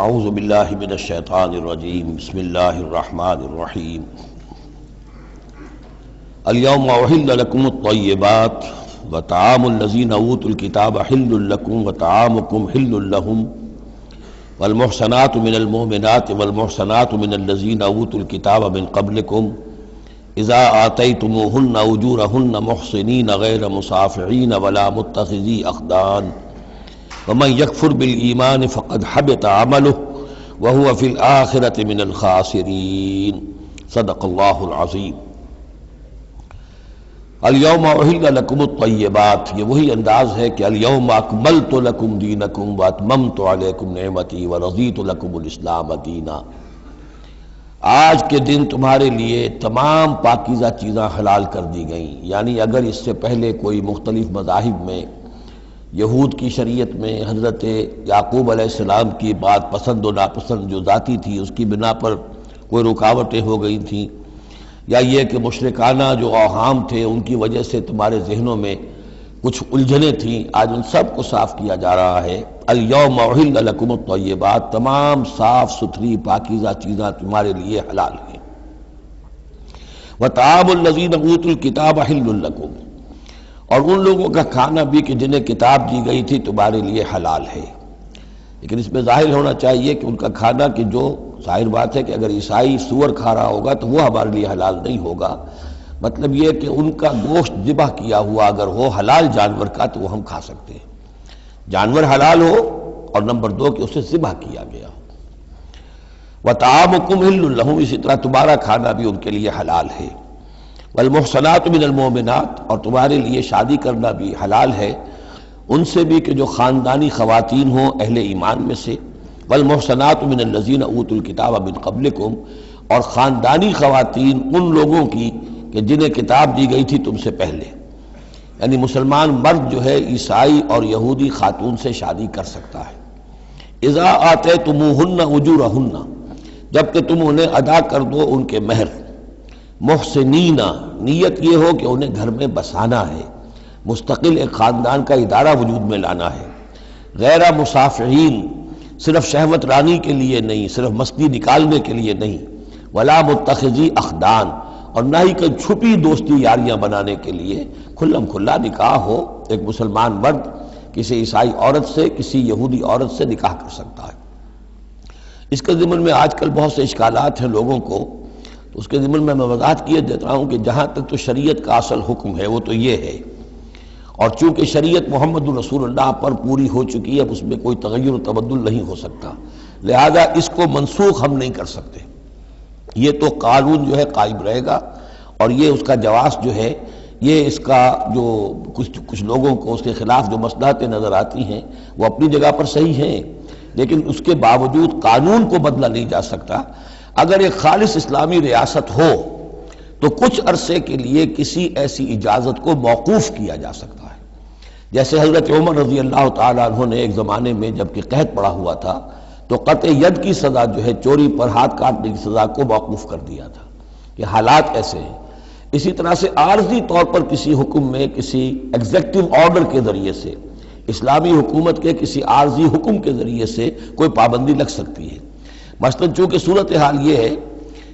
اعوذ باللہ من الشیطان الرجیم بسم اللہ الرحمن الرحیم الیوم احل لکم الطیبات وطعام الذین اوتوا الکتاب حل لکم وطعامکم حل لہم والمحصنات من المؤمنات والمحصنات من الذین اوتوا الکتاب من قبلکم اذا آتیتموہن اجورہن محصنین غیر مصافحین ولا متخذی اخدان ومن یکفر بالایمان فقد حبط عملہ وہو فی الآخرۃ من الخاسرین صدق اللہ العظیم۔ الیوم احل لکم الطیبات، یہ وہی انداز ہے کہ الیوم اکملت لکم دینکم واتممت علیکم نعمتی ورضیت لکم الاسلام دینا۔ آج کے دن تمہارے لیے تمام پاکیزہ چیزاں حلال کر دی گئیں، یعنی اگر اس سے پہلے کوئی مختلف مذاہب میں، یہود کی شریعت میں حضرت یعقوب علیہ السلام کی بات پسند و ناپسند جو ذاتی تھی اس کی بنا پر کوئی رکاوٹیں ہو گئی تھیں، یا یہ کہ مشرکانہ جو اوہام تھے ان کی وجہ سے تمہارے ذہنوں میں کچھ الجھنیں تھیں، آج ان سب کو صاف کیا جا رہا ہے۔ الیوم احل لکم الطیبات، تمام صاف ستھری پاکیزہ چیزاں تمہارے لیے حلال ہیں۔ وطعام الذین اوتوا الکتاب حل لکم، اور ان لوگوں کا کھانا بھی کہ جنہیں کتاب دی گئی تھی تمہارے لیے حلال ہے۔ لیکن اس میں ظاہر ہونا چاہیے کہ ان کا کھانا کہ جو ظاہر بات ہے کہ اگر عیسائی سور کھا رہا ہوگا تو وہ ہمارے لیے حلال نہیں ہوگا، مطلب یہ کہ ان کا گوشت ذبح کیا ہوا اگر ہو حلال جانور کا تو وہ ہم کھا سکتے ہیں، جانور حلال ہو، اور نمبر دو کہ اسے ذبح کیا گیا ہو۔ وطعامکم حل لہم، اسی طرح تمہارا کھانا بھی ان کے لیے حلال ہے۔ والمحصنات من المؤمنات، اور تمہارے لیے شادی کرنا بھی حلال ہے ان سے بھی کہ جو خاندانی خواتین ہوں اہل ایمان میں سے۔ والمحصنات من الذین اوتوا الکتاب من قبلکم، اور خاندانی خواتین ان لوگوں کی کہ جنہیں کتاب دی گئی تھی تم سے پہلے، یعنی مسلمان مرد جو ہے عیسائی اور یہودی خاتون سے شادی کر سکتا ہے۔ اذا آتیتموہن اجورہن، جب کہ تم انہیں ادا کر دو ان کے مہر۔ محسنین، نیت یہ ہو کہ انہیں گھر میں بسانا ہے، مستقل ایک خاندان کا ادارہ وجود میں لانا ہے۔ غیر مصافحین، صرف شہوت رانی کے لیے نہیں، صرف مستی نکالنے کے لیے نہیں۔ ولا متخذی اخدان، اور نہ ہی کوئی چھپی دوستی یاریاں بنانے کے لیے، کھلم کھلا نکاح ہو، ایک مسلمان مرد کسی عیسائی عورت سے، کسی یہودی عورت سے نکاح کر سکتا ہے۔ اس کے ضمن میں آج کل بہت سے اشکالات ہیں لوگوں کو، تو اس کے ضمن میں وضاحت کیے دیتا ہوں کہ جہاں تک تو شریعت کا اصل حکم ہے وہ تو یہ ہے، اور چونکہ شریعت محمد رسول اللہ پر پوری ہو چکی ہے، اب اس میں کوئی تغیر و تبدل نہیں ہو سکتا، لہذا اس کو منسوخ ہم نہیں کر سکتے، یہ تو قانون جو ہے قائم رہے گا، اور یہ اس کا جواز جو ہے، یہ اس کا جو کچھ لوگوں کو اس کے خلاف جو مصلحتیں نظر آتی ہیں وہ اپنی جگہ پر صحیح ہیں، لیکن اس کے باوجود قانون کو بدلا نہیں جا سکتا۔ اگر ایک خالص اسلامی ریاست ہو تو کچھ عرصے کے لیے کسی ایسی اجازت کو موقوف کیا جا سکتا ہے، جیسے حضرت عمر رضی اللہ تعالیٰ عنہ نے ایک زمانے میں جب کہ قحط پڑا ہوا تھا تو قطع ید کی سزا جو ہے، چوری پر ہاتھ کاٹنے کی سزا کو موقوف کر دیا تھا۔ یہ حالات ایسے ہیں۔ اسی طرح سے عارضی طور پر کسی حکم میں، کسی ایگزیکٹو آرڈر کے ذریعے سے، اسلامی حکومت کے کسی عارضی حکم کے ذریعے سے کوئی پابندی لگ سکتی ہے۔ مثلا چونکہ صورتحال یہ ہے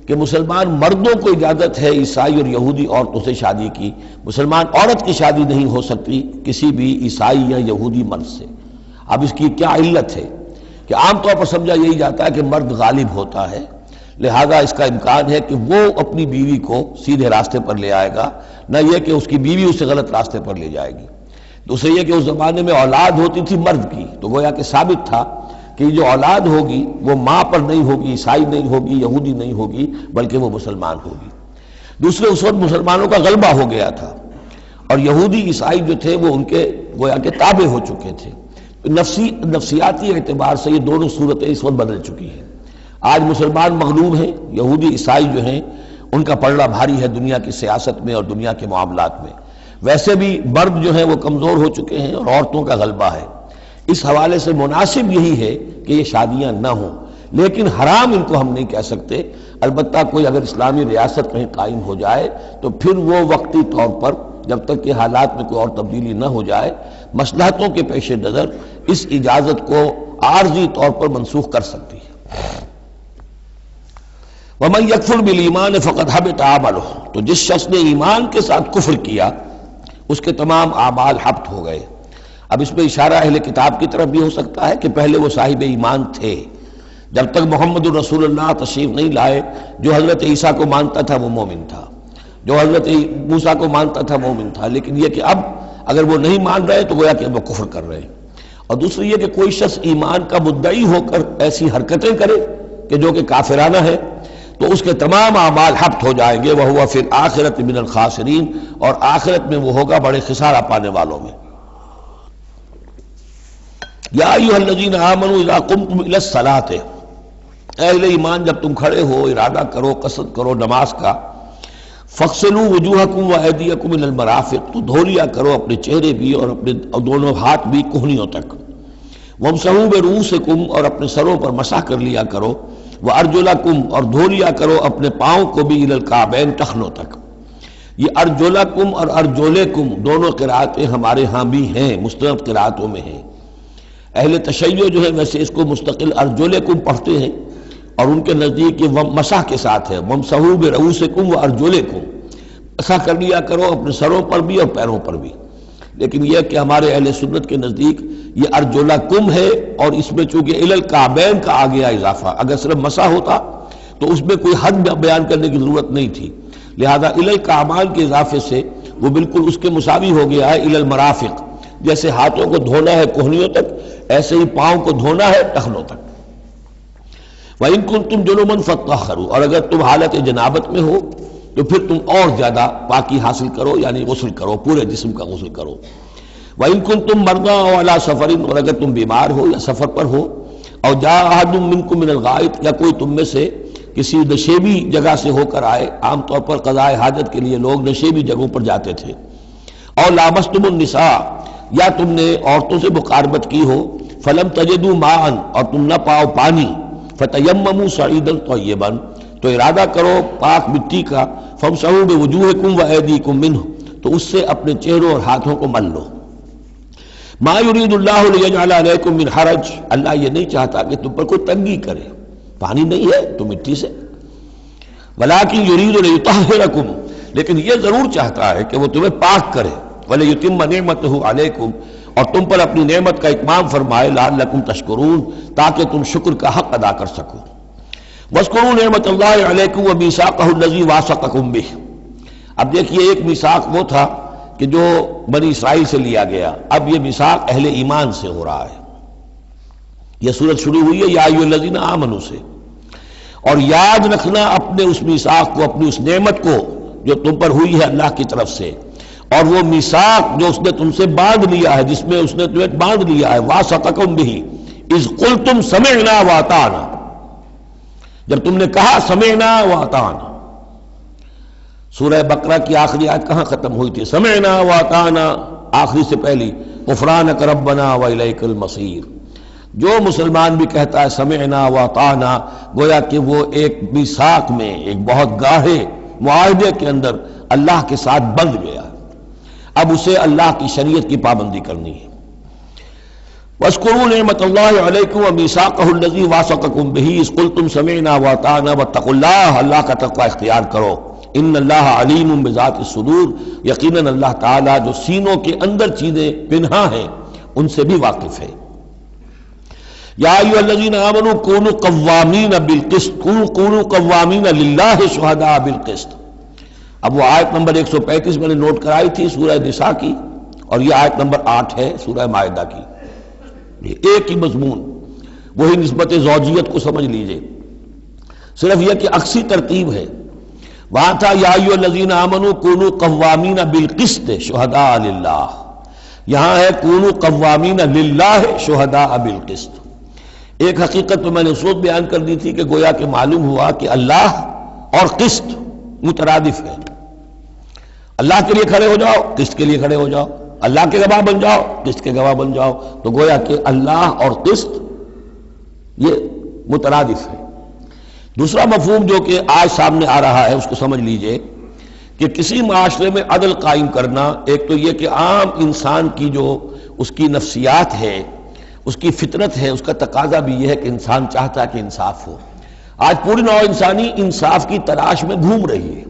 کہ مسلمان مردوں کو اجازت ہے عیسائی اور یہودی عورتوں سے شادی کی، مسلمان عورت کی شادی نہیں ہو سکتی کسی بھی عیسائی یا یہودی مرد سے۔ اب اس کی کیا علت ہے کہ عام طور پر سمجھا یہی جاتا ہے کہ مرد غالب ہوتا ہے، لہذا اس کا امکان ہے کہ وہ اپنی بیوی کو سیدھے راستے پر لے آئے گا، نہ یہ کہ اس کی بیوی اسے غلط راستے پر لے جائے گی۔ دوسرے یہ کہ اس زمانے میں اولاد ہوتی تھی مرد کی، تو گویا کہ ثابت تھا کہ جو اولاد ہوگی وہ ماں پر نہیں ہوگی، عیسائی نہیں ہوگی، یہودی نہیں ہوگی، بلکہ وہ مسلمان ہوگی۔ دوسرے اس وقت مسلمانوں کا غلبہ ہو گیا تھا، اور یہودی عیسائی جو تھے وہ ان کے گویا کہ تابع ہو چکے تھے۔ نفسیاتی اعتبار سے یہ دونوں صورتیں اس وقت بدل چکی ہیں۔ آج مسلمان مغلوب ہیں، یہودی عیسائی جو ہیں ان کا پلڑا بھاری ہے دنیا کی سیاست میں اور دنیا کے معاملات میں۔ ویسے بھی مرد جو ہیں وہ کمزور ہو چکے ہیں اور عورتوں کا غلبہ ہے۔ اس حوالے سے مناسب یہی ہے کہ یہ شادیاں نہ ہوں، لیکن حرام ان کو ہم نہیں کہہ سکتے۔ البتہ کوئی اگر اسلامی ریاست کہیں قائم ہو جائے تو پھر وہ وقتی طور پر جب تک کہ حالات میں کوئی اور تبدیلی نہ ہو جائے، مصلحتوں کے پیش نظر اس اجازت کو عارضی طور پر منسوخ کر سکتی ہے۔ وَمَن يَكْفُرْ بِالْإِيمَانِ فَقَدْ حَبِطَ عَمَلُهُ، تو جس شخص نے ایمان کے ساتھ کفر کیا اس کے تمام اعمال حبط ہو گئے۔ اب اس میں اشارہ اہل کتاب کی طرف بھی ہو سکتا ہے کہ پہلے وہ صاحب ایمان تھے، جب تک محمد الرسول اللہ تشریف نہیں لائے جو حضرت عیسیٰ کو مانتا تھا وہ مومن تھا، جو حضرت موسیٰ کو مانتا تھا مومن تھا، لیکن یہ کہ اب اگر وہ نہیں مان رہے تو گویا کہ وہ کفر کر رہے ہیں۔ اور دوسری یہ کہ کوئی شخص ایمان کا مدعی ہو کر ایسی حرکتیں کرے کہ جو کہ کافرانہ ہے تو اس کے تمام اعمال حبط ہو جائیں گے، وَهُوَ فِي الْآخِرَةِ مِنَ الْخَاسِرِينَ، اور آخرت میں وہ ہوگا بڑے خسارہ پانے والوں میں۔ یا ایھا الذین آمنوا اذا قمتم الی الصلاۃ، اے اہل ایمان جب تم کھڑے ہو ارادہ کرو قصد کرو نماز کا، فاغسلوا وجوہکم وایدیکم الی المرافق، تو دھو لیا کرو اپنے چہرے بھی اور اپنے دونوں ہاتھ بھی کہنیوں تک، وامسحوا برؤوسکم، اور اپنے سروں پر مسح کر لیا کرو، وارجلکم، اور دھو لیا کرو اپنے پاؤں کو بھی الی الکعبین، ٹخنوں تک۔ یہ ارجلکم اور ارجلکم دونوں قرأتیں ہمارے ہاں بھی ہیں، مستند قرأتوں میں ہیں۔ اہل تشیع جو ہے ویسے اس کو مستقل ارجلکم پڑھتے ہیں، اور ان کے نزدیک یہ مسح کے ساتھ ہے، وامسحوا برؤوسکم وارجلکم، مسح کر لیا کرو اپنے سروں پر بھی اور پیروں پر بھی۔ لیکن یہ کہ ہمارے اہل سنت کے نزدیک یہ ارجلکم ہے، اور اس میں چونکہ الی الکعبین کا آ گیا اضافہ، اگر صرف مسح ہوتا تو اس میں کوئی حد بیان کرنے کی ضرورت نہیں تھی، لہذا الی الکعبین کے اضافے سے وہ بالکل اس کے مساوی ہو گیا ہے الی المرافق، جیسے ہاتھوں کو دھونا ہے کہنیوں تک ایسے ہی پاؤں کو دھونا ہے ٹخنوں تک۔ وَإِن كُنتُمْ جُنُبًا فَاطَّهَّرُوا، اور اگر تم حالت جنابت میں ہو تو پھر تم اور زیادہ پاکی حاصل کرو، یعنی غسل کرو، پورے جسم کا غسل کرو۔ وَإِن كُنتُمْ مَرْضَىٰ أَوْ عَلَىٰ سَفَرٍ، اور اگر تم بیمار ہو یا سفر پر ہو، اور جاء أَحَدٌ مِّنكُم مِّنَ الْغَائِطِ، یا کوئی تم میں سے کسی نشیبی جگہ سے ہو کر آئے، عام طور پر قضاء حاجت کے لیے لوگ نشیبی جگہوں پر جاتے تھے، اور لامستم النساء، یا تم نے عورتوں سے مقاربت کی ہو، فلم تجدوا ماء، اور تم نہ پاؤ پانی، فتیمموا صعیدا طیبا، تو ارادہ کرو پاک مٹی کا، فامسحوا بوجوہکم وایدیکم منہ، تو اس سے اپنے چہروں اور ہاتھوں کو مل لو۔ ما یرید اللہ لیجعل علیکم من حرج، اللہ یہ نہیں چاہتا کہ تم پر کوئی تنگی کرے، پانی نہیں ہے تو مٹی سے، ولکن یرید لیطہرکم، لیکن یہ ضرور چاہتا ہے کہ وہ تمہیں پاک کرے، ولیتم نعمتہ علیکم، اور تم پر اپنی نعمت کا اتمام فرمائے، لعلکم تشکرون، تاکہ تم شکر کا حق ادا کر سکو۔ واذکروا نعمت اللہ علیکم ومیثاقہ الذی واثقکم بہ، اب دیکھیے ایک میثاق وہ تھا کہ جو بنی اسرائیل سے لیا گیا، اب یہ میثاق اہل ایمان سے ہو رہا ہے۔ یہ سورت شروع ہوئی ہے یا ایھا الذین آمنوا سے، اور یاد رکھنا اپنے اس میثاق کو، اپنی اس نعمت کو جو تم پر ہوئی ہے اللہ کی طرف سے، اور وہ میثاق جو اس نے تم سے باندھ لیا ہے، جس میں اس نے تمہیں باندھ لیا ہے، واثقکم بہ اذ قلتم سمعنا واطعنا، جب تم نے کہا سمعنا واطعنا۔ سورہ بقرہ کی آخری آیت کہاں ختم ہوئی تھی؟ سمعنا واطعنا، آخری سے پہلی غفرانک ربنا والیک المصیر۔ جو مسلمان بھی کہتا ہے سمعنا واطعنا، گویا کہ وہ ایک میثاق میں، ایک بہت گاہے معاہدے کے اندر اللہ کے ساتھ بندھ گیا، اب اسے اللہ کی شریعت کی پابندی کرنی ہے۔ واذکروا نعمت اللہ علیکم ومیثاقہ الذی واثقکم بہ اذ قلتم سمعنا واطعنا واتقوا اللہ، اللہ کا تقوی اختیار کرو، ان اللہ علیم بذات الصدور، یقیناً اللہ تعالیٰ جو سینوں کے اندر چیزیں پنہاں ہیں ان سے بھی واقف ہے۔ یا ایھا الذین آمنوا کونوا قوامین بالقسط، کونوا قوامین للہ شہداء بالقسط۔ اب وہ آیت نمبر 135 میں نے نوٹ کرائی تھی سورہ نساء کی، اور یہ آیت نمبر 8 ہے سورہ مائدہ کی، یہ ایک ہی مضمون، وہی نسبت زوجیت کو سمجھ لیجئے، صرف یہ کہ عکسی ترتیب ہے۔ وہاں تھا یا ایھا الذین آمنوا کونوا قوامین بالقسط شہداء للہ، یہاں ہے کونوا قوامین للہ شہداء بالقسط۔ ایک حقیقت تو میں نے اس وقت بیان کر دی تھی کہ گویا کہ معلوم ہوا کہ اللہ اور قسط مترادف ہے، اللہ کے لیے کھڑے ہو جاؤ، قسط کے لیے کھڑے ہو جاؤ، اللہ کے گواہ بن جاؤ، قسط کے گواہ بن جاؤ، تو گویا کہ اللہ اور قسط یہ مترادف ہے۔ دوسرا مفہوم جو کہ آج سامنے آ رہا ہے اس کو سمجھ لیجئے کہ کسی معاشرے میں عدل قائم کرنا، ایک تو یہ کہ عام انسان کی جو اس کی نفسیات ہے اس کی فطرت ہے، اس کا تقاضا بھی یہ ہے کہ انسان چاہتا ہے کہ انصاف ہو۔ آج پوری نوع انسانی انصاف کی تلاش میں گھوم رہی ہے۔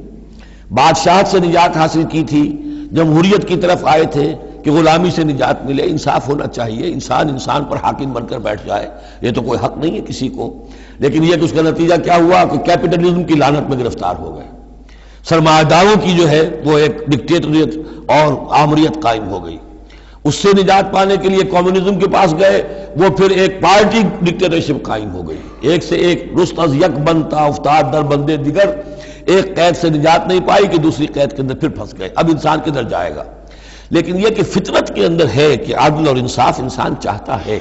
بادشاہت سے نجات حاصل کی تھی، جمہوریت کی طرف آئے تھے کہ غلامی سے نجات ملے، انصاف ہونا چاہیے، انسان پر حاکم بن کر بیٹھ جائے، یہ تو کوئی حق نہیں ہے کسی کو۔ لیکن یہ کہ اس کا نتیجہ کیا ہوا کہ کیپٹلزم کی لعنت میں گرفتار ہو گئے، سرمایہ داروں کی جو ہے وہ ایک ڈکٹیٹریٹ اور آمریت قائم ہو گئی۔ اس سے نجات پانے کے لیے کمیونزم کے پاس گئے، وہ پھر ایک پارٹی ڈکٹیٹرشپ قائم ہو گئی، ایک سے ایک رست از یک بنتا افتاد در بندے دیگر، ایک قید سے نجات نہیں پائی کہ دوسری قید کے اندر پھر پھنس گئے۔ اب انسان کدھر جائے گا؟ لیکن یہ کہ فطرت کے اندر ہے کہ عدل اور انصاف انسان چاہتا ہے۔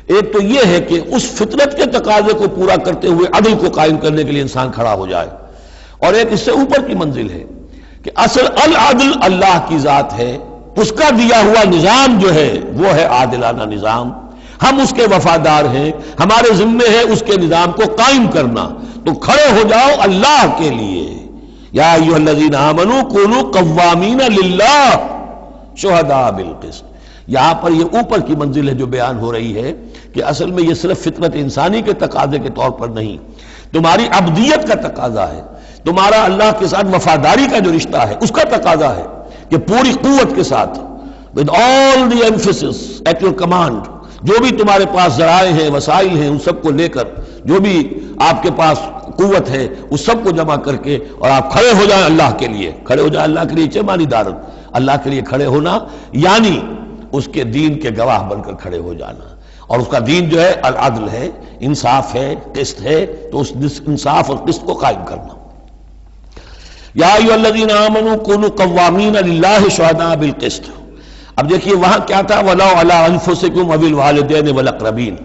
ایک تو یہ ہے کہ اس فطرت کے تقاضے کو پورا کرتے ہوئے عدل کو قائم کرنے کے لیے انسان کھڑا ہو جائے، اور ایک اس سے اوپر کی منزل ہے کہ اصل العدل اللہ کی ذات ہے، اس کا دیا ہوا نظام جو ہے وہ ہے عادلانہ نظام، ہم اس کے وفادار ہیں، ہمارے ذمے ہے اس کے نظام کو قائم کرنا۔ تو کھڑے ہو جاؤ اللہ کے لیے، یا ایھا الذین آمنوا کونوا قوامین للہ شہداء بالقسط۔ یہاں پر یہ اوپر کی منزل ہے جو بیان ہو رہی ہے کہ اصل میں یہ صرف فطرت انسانی کے تقاضے کے طور پر نہیں، تمہاری عبدیت کا تقاضا ہے، تمہارا اللہ کے ساتھ وفاداری کا جو رشتہ ہے اس کا تقاضا ہے کہ پوری قوت کے ساتھ with all the emphasis at your command، جو بھی تمہارے پاس ذرائع ہیں، وسائل ہیں، ان سب کو لے کر، جو بھی آپ کے پاس قوت ہے اس سب کو جمع کر کے، اور آپ کھڑے ہو جائیں اللہ کے لیے۔ کھڑے ہو جائیں اللہ کے لیے چھ معنی دارن، اللہ کے لیے کھڑے ہونا یعنی اس کے دین کے گواہ بن کر کھڑے ہو جانا، اور اس کا دین جو ہے العدل ہے، انصاف ہے، قسط ہے، تو اس انصاف اور قسط کو قائم کرنا۔ یا ایھا الذین آمنوا کونوا قوامین للہ شہداء بالقسط۔ اب دیکھیے وہاں کیا تھا، وَلَوْ عَلَىٰ أَنفُسِكُمْ أَوِ الْوَالِدَيْنِ وَالْأَقْرَبِينَ۔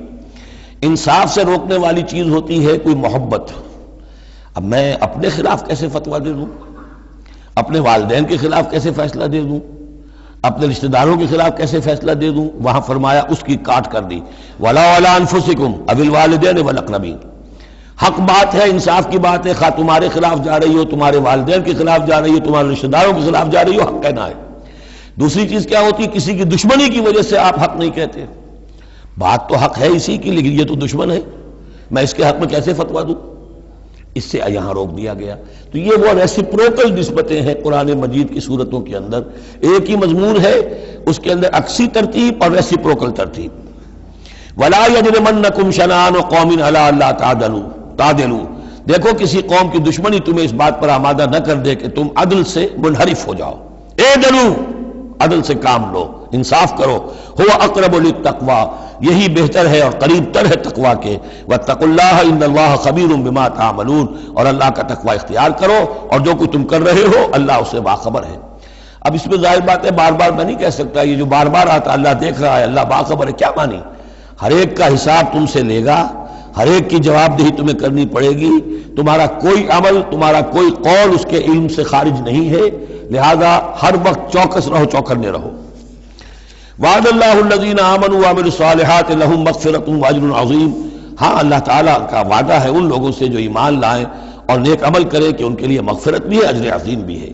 انصاف سے روکنے والی چیز ہوتی ہے کوئی محبت۔ اب میں اپنے خلاف کیسے فتویٰ دے دوں، اپنے والدین کے خلاف کیسے فیصلہ دے دوں، اپنے رشتہ داروں کے خلاف کیسے فیصلہ دے دوں؟ وہاں فرمایا اس کی کاٹ کر دی، وَلَوْ عَلَىٰ أَنفُسِكُمْ أَوِ الْوَالِدَيْنِ وَالْأَقْرَبِينَ۔ حق بات ہے، انصاف کی بات ہے، خواہ تمہارے خلاف جا رہی ہو، تمہارے والدین کے خلاف جا رہی ہو، تمہارے رشتہ داروں کے خلاف جا رہی ہو، حق کہنا ہے۔ دوسری چیز کیا ہوتی ہے، کسی کی دشمنی کی وجہ سے آپ حق نہیں کہتے، بات تو حق ہے اسی کی، لیکن یہ تو دشمن ہے، میں اس کے حق میں کیسے فتویٰ دوں؟ اس سے یہاں روک دیا گیا۔ تو یہ وہ ریسیپروکل نسبتیں ہیں قرآن مجید کی صورتوں کے اندر، ایک ہی مضمون ہے، اس کے اندر عکسی ترتیب اور ریسیپروکل ترتیب۔ وَلَا يَجْرِمَنَّكُمْ شَنَآنُ قَوْمٍ عَلَىٰ أَلَّا تَعْدِلُوا۔ دیکھو کسی قوم کی دشمنی تمہیں اس بات پر آمادہ نہ کر دے کہ تم عدل سے منحرف ہو جاؤ۔ اعدلوا، عدل سے کام لو، انصاف کرو، هو اقرب للتقوی، یہی بہتر ہے اور قریب تر ہے تقوی کے، واتقوا اللہ ان اللہ خبیر بما تعملون، اور اللہ کا تقوی اختیار کرو، اور جو کچھ تم کر رہے ہو اللہ اس سے باخبر ہے۔ اب اس میں ظاہر بات ہے بار بار میں نہیں کہہ سکتا، یہ جو بار بار آتا اللہ دیکھ رہا ہے، اللہ باخبر ہے، کیا مانی؟ ہر ایک کا حساب تم سے لے گا، ہر ایک کی جواب دہی تمہیں کرنی پڑے گی، تمہارا کوئی عمل، تمہارا کوئی قول اس کے علم سے خارج نہیں ہے، لہذا ہر وقت چوکس رہو، چوکنے رہو۔ وعد اللہ الذین آمنوا وعملوا الصالحات لہم مغفرۃ واجر عظیم۔ ہاں اللہ تعالیٰ کا وعدہ ہے ان لوگوں سے جو ایمان لائیں اور نیک عمل کریں کہ ان کے لیے مغفرت بھی ہے، اجر عظیم بھی ہے۔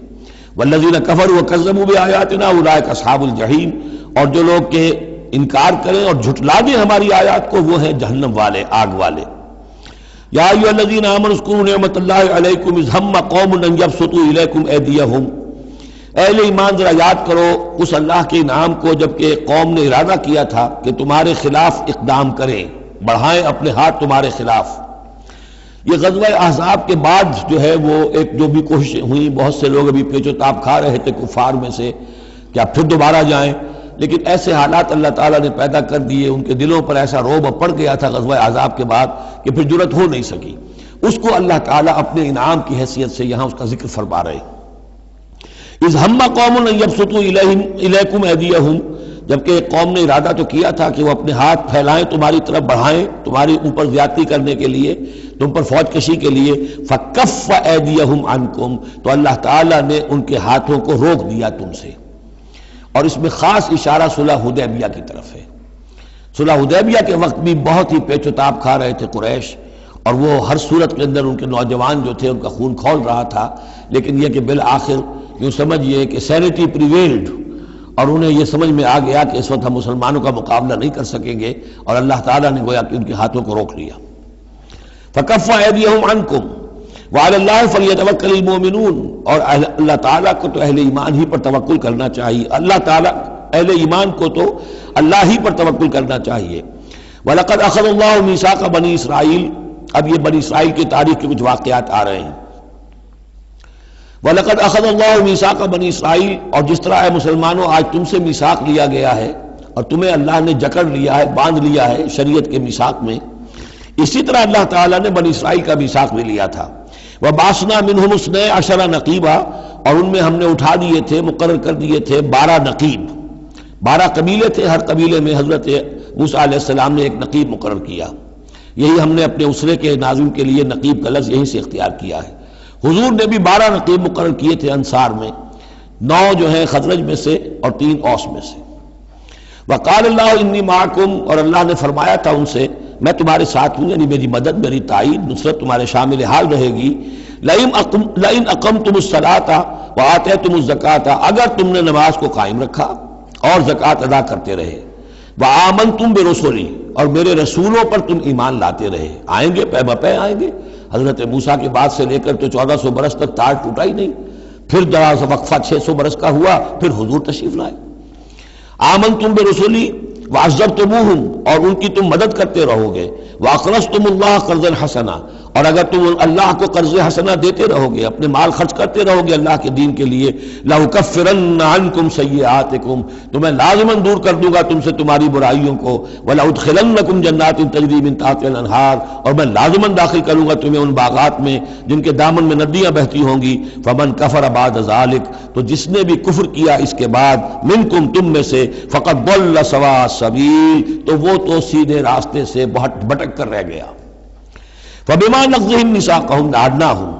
والذین کفروا وکذبوا بآیاتنا اولئک اصحاب الجحیم، اور جو لوگ کہ انکار کریں اور جھٹلا دیں ہماری آیات کو، وہ ہیں جہنم والے، آگ والے۔ یا ایھا الذین آمنوا اذکروا نعمت اللہ علیکم اذ ہم قوم ان یبسطوا الیکم ایدیہم۔ اہل ایمان ذرا یاد کرو اس اللہ کے انعام کو جبکہ قوم نے ارادہ کیا تھا کہ تمہارے خلاف اقدام کریں، بڑھائیں اپنے ہاتھ تمہارے خلاف۔ یہ غزوہ احزاب کے بعد جو ہے وہ ایک جو بھی کوششیں ہوئیں، بہت سے لوگ ابھی پیچ و تاب کھا رہے تھے کفار میں سے کہ آپ پھر دوبارہ جائیں، لیکن ایسے حالات اللہ تعالیٰ نے پیدا کر دیے، ان کے دلوں پر ایسا رعب پڑ گیا تھا غزوہ احزاب کے بعد کہ پھر جرأت ہو نہیں سکی۔ اس کو اللہ تعالیٰ اپنے انعام کی حیثیت سے یہاں اس کا ذکر فرما رہے۔ اذ ہم قوم ان یبسطوا الیکم ایدیہم، جبکہ ایک قوم نے ارادہ تو کیا تھا کہ وہ اپنے ہاتھ پھیلائیں تمہاری طرف، بڑھائیں تمہاری اوپر زیادتی کرنے کے لیے، تم پر فوج کشی کے لیے، فکف ایدیہم عنکم، تو اللہ تعالیٰ نے ان کے ہاتھوں کو روک دیا تم سے۔ اور اس میں خاص اشارہ صلح حدیبیہ کی طرف ہے۔ صلح حدیبیہ کے وقت بھی بہت ہی پیچ و تاب کھا رہے تھے قریش، اور وہ ہر صورت کے اندر ان کے نوجوان جو تھے ان کا خون کھول رہا تھا، لیکن یہ کہ بالآخر یوں سمجھئے کہ سینٹی پریویلڈ، اور انہیں یہ سمجھ میں آ گیا کہ اس وقت ہم مسلمانوں کا مقابلہ نہیں کر سکیں گے، اور اللہ تعالیٰ نے گویا کہ ان کے ہاتھوں کو روک لیا۔ فَكَفَّ أَيْدِيَهُمْ عَنْكُمْ وَعَلَى اللَّهِ فَلْيَتَوَكَّلِ الْمُؤْمِنُونَ، اور اللہ تعالیٰ کو تو اہل ایمان ہی پر توکل کرنا چاہیے، اللہ تعالیٰ اہل ایمان کو تو اللہ ہی پر توکل کرنا چاہیے۔ وَلَقَدْ أَخَذَ اللَّهُ مِيثَاقَ بَنِي إِسْرَائِيلَ، اب یہ بنی اسرائیل کی تاریخ کے کچھ واقعات آ رہے ہیں۔ وَلَقَدْ أَخَذَ اللَّهُ مِيثَاقَ بَنِي إِسْرَائِيلَ، اور جس طرح اے مسلمانوں آج تم سے میثاق لیا گیا ہے اور تمہیں اللہ نے جکڑ لیا ہے، باندھ لیا ہے شریعت کے میثاق میں، اسی طرح اللہ تعالیٰ نے بنی اسرائیل کا میثاق بھی لیا تھا۔ وَبَعَثْنَا مِنْهُمُ اثْنَيْ عَشَرَ نَقِيبًا، اور ان میں ہم نے اٹھا دیے تھے، مقرر کر دیے تھے 12 نقیب، 12 قبیلے تھے، ہر قبیلے میں حضرت موسیٰ علیہ السلام نے ایک نقیب مقرر کیا۔ یہی ہم نے اپنے اسرے کے ناظم کے لیے نقیب کا لفظ یہیں سے اختیار کیا ہے۔ حضور نے بھی 12 نقیب مقرر کیے تھے انصار میں، 9 جو ہیں خزرج میں سے اور 3 اوس میں سے۔ وقال اللہ انی معکم، اور اللہ نے فرمایا تھا ان سے میں تمہارے ساتھ ہوں، یعنی میری مدد، میری تائید، نصرت تمہارے شامل حال رہے گی۔ لئن اقمتم الصلاۃ وآتیتم الزکاۃ، اگر تم نے نماز کو قائم رکھا اور زکوٰۃ ادا کرتے رہے، وآمنتم برسلی، اور میرے رسولوں پر تم ایمان لاتے رہے، آئیں گے پے بپے آئیں گے۔ حضرت موسیٰ کے بعد سے لے کر تو 1400 برس تک تار ٹوٹا ہی نہیں، پھر ذرا سا وقفہ 600 برس کا ہوا، پھر حضور تشریف لائے۔ آمنتم برسلی وعزرتموہم، اور ان کی تم مدد کرتے رہو گے، واقرضتم اللہ قرضا حسنا، اور اگر تم اللہ کو قرض حسنا دیتے رہو گے، اپنے مال خرچ کرتے رہو گے اللہ کے دین کے لیے، لأکفرن عنکم سیئاتکم، تو میں لازماً دور کر دوں گا تم سے تمہاری برائیوں کو، ولأدخلنکم جنات تجری من تحتہا الانہار، اور میں لازماً داخل کروں گا تمہیں ان باغات میں جن کے دامن میں ندیاں بہتی ہوں گی۔ فمن کفر بعد ذلک، تو جس نے بھی کفر کیا اس کے بعد، منکم تم میں سے، فقد ضل سواء السبیل، تو وہ تو سیدھے راستے سے بہت بھٹک کر رہ گیا۔ فبما نقضهم ميثاقهم لعناهم،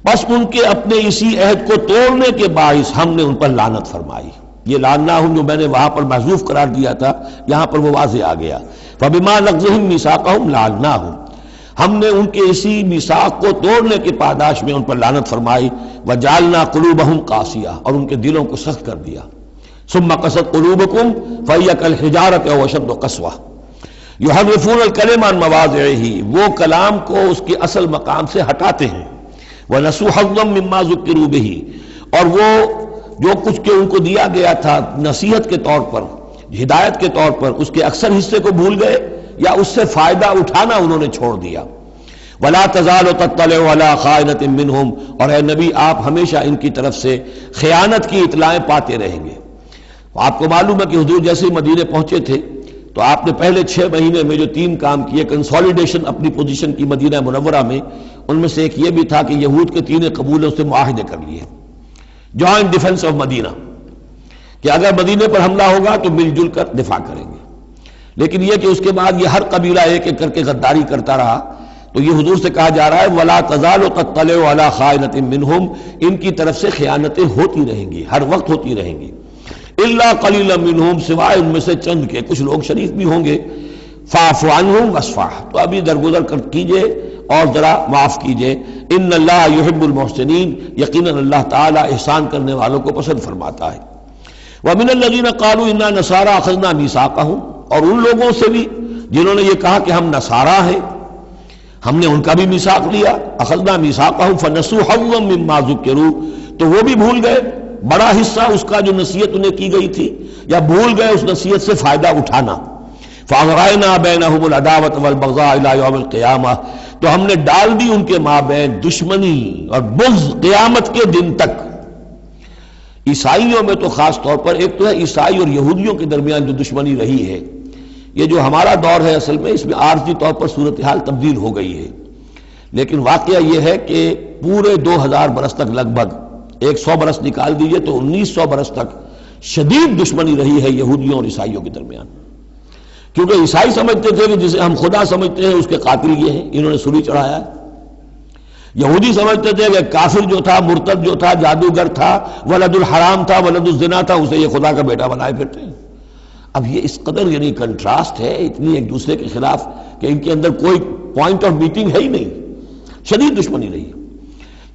بس ان کے اپنے اسی عہد کو توڑنے کے باعث ہم نے ان پر لعنت فرمائی۔ یہ لعناهم جو میں نے وہاں پر محذوف قرار دیا تھا، یہاں پر وہ واضح آ گیا۔ فبما نقضهم ميثاقهم لعناهم، ہم نے ان کے اسی میثاق کو توڑنے کے پاداش میں ان پر لعنت فرمائی۔ وجعلنا قلوبهم قاسیہ، اور ان کے دلوں کو سخت کر دیا۔ ثم قست قلوبكم فهي كالحجارة أو أشد قسوة يحرفون الكلم عن مواضعه، وہ کلام کو اس کے اصل مقام سے ہٹاتے ہیں۔ ونسوا حظا مما ذکروا به، اور وہ جو کچھ کہ ان کو دیا گیا تھا نصیحت کے طور پر، ہدایت کے طور پر، اس کے اکثر حصے کو بھول گئے یا اس سے فائدہ اٹھانا انہوں نے چھوڑ دیا۔ ولا تزال تطلع على خائنة منهم، اور اے نبی آپ ہمیشہ ان کی طرف سے خیانت کی اطلاعیں پاتے رہیں گے۔ آپ کو معلوم ہے کہ حضور جیسے ہی مدینے پہنچے تھے تو آپ نے پہلے 6 مہینے میں جو 3 کام کیے، کنسولیڈیشن اپنی پوزیشن کی مدینہ منورہ میں، ان میں سے ایک یہ بھی تھا کہ یہود کے 3 قبولوں سے معاہدے کر لیے، جوائنٹ ڈیفنس آف مدینہ، کہ اگر مدینے پر حملہ ہوگا تو مل جل کر دفاع کریں گے۔ لیکن یہ کہ اس کے بعد یہ ہر قبیلہ ایک ایک کر کے غداری کرتا رہا، تو یہ حضور سے کہا جا رہا ہے ولا تزال تطلع علی خائنۃ منہم، ان کی طرف سے خیانتیں ہوتی رہیں گی، ہر وقت ہوتی رہیں گی۔ الا قلیلا منہم، سوائے ان میں سے چند کے، کچھ لوگ شریف بھی ہوں گے۔ فاعف عنہم واصفح، تو ابھی درگزر کیجئے اور ذرا معاف کیجئے۔ ان اللہ یحب المحسنین، یقیناً اللہ تعالی احسان کرنے والوں کو پسند فرماتا ہے۔ ومن الذین قالوا انا نصارى اخذنا میثاقهم، اور ان لوگوں سے بھی جنہوں نے یہ کہا کہ ہم نصارہ ہیں، ہم نے ان کا بھی میثاق لیا۔ اخذنا میثاقهم فنسوا حظا مما ذکروا، تو وہ بھی بھول گئے بڑا حصہ اس کا جو نصیحت انہیں کی گئی تھی، یا بھول گئے اس نصیحت سے فائدہ اٹھانا۔ فَأَغْرَيْنَا بَيْنَهُمُ الْعَدَاوَةَ وَالْبَغْضَاءَ إِلَى يَوْمِ الْقِيَامَةِ، تو ہم نے ڈال دی ان کے مابین دشمنی اور بغض قیامت کے دن تک۔ عیسائیوں میں تو خاص طور پر ایک تو ہے عیسائی اور یہودیوں کے درمیان جو دشمنی رہی ہے، یہ جو ہمارا دور ہے اصل میں اس میں عارضی طور پر صورتحال تبدیل ہو گئی ہے، لیکن واقعہ یہ ہے کہ پورے 2000 برس تک، لگ بھگ 100 برس نکال دیجئے تو 1900 برس تک شدید دشمنی رہی ہے یہودیوں اور عیسائیوں کے درمیان، کیونکہ عیسائی سمجھتے تھے کہ جسے ہم خدا سمجھتے ہیں اس کے قاتل یہ ہیں، انہوں نے سولی چڑھایا ہے۔ یہودی سمجھتے تھے کہ کافر جو تھا، مرتد جو تھا، جادوگر تھا، ولد الحرام تھا، ولد الزنا تھا، اسے یہ خدا کا بیٹا بنائے پھرتے ہیں۔ اب یہ اس قدر یعنی کنٹراسٹ ہے اتنی ایک دوسرے کے خلاف کہ ان کے اندر کوئی پوائنٹ آف میٹنگ ہے ہی نہیں، شدید دشمنی رہی۔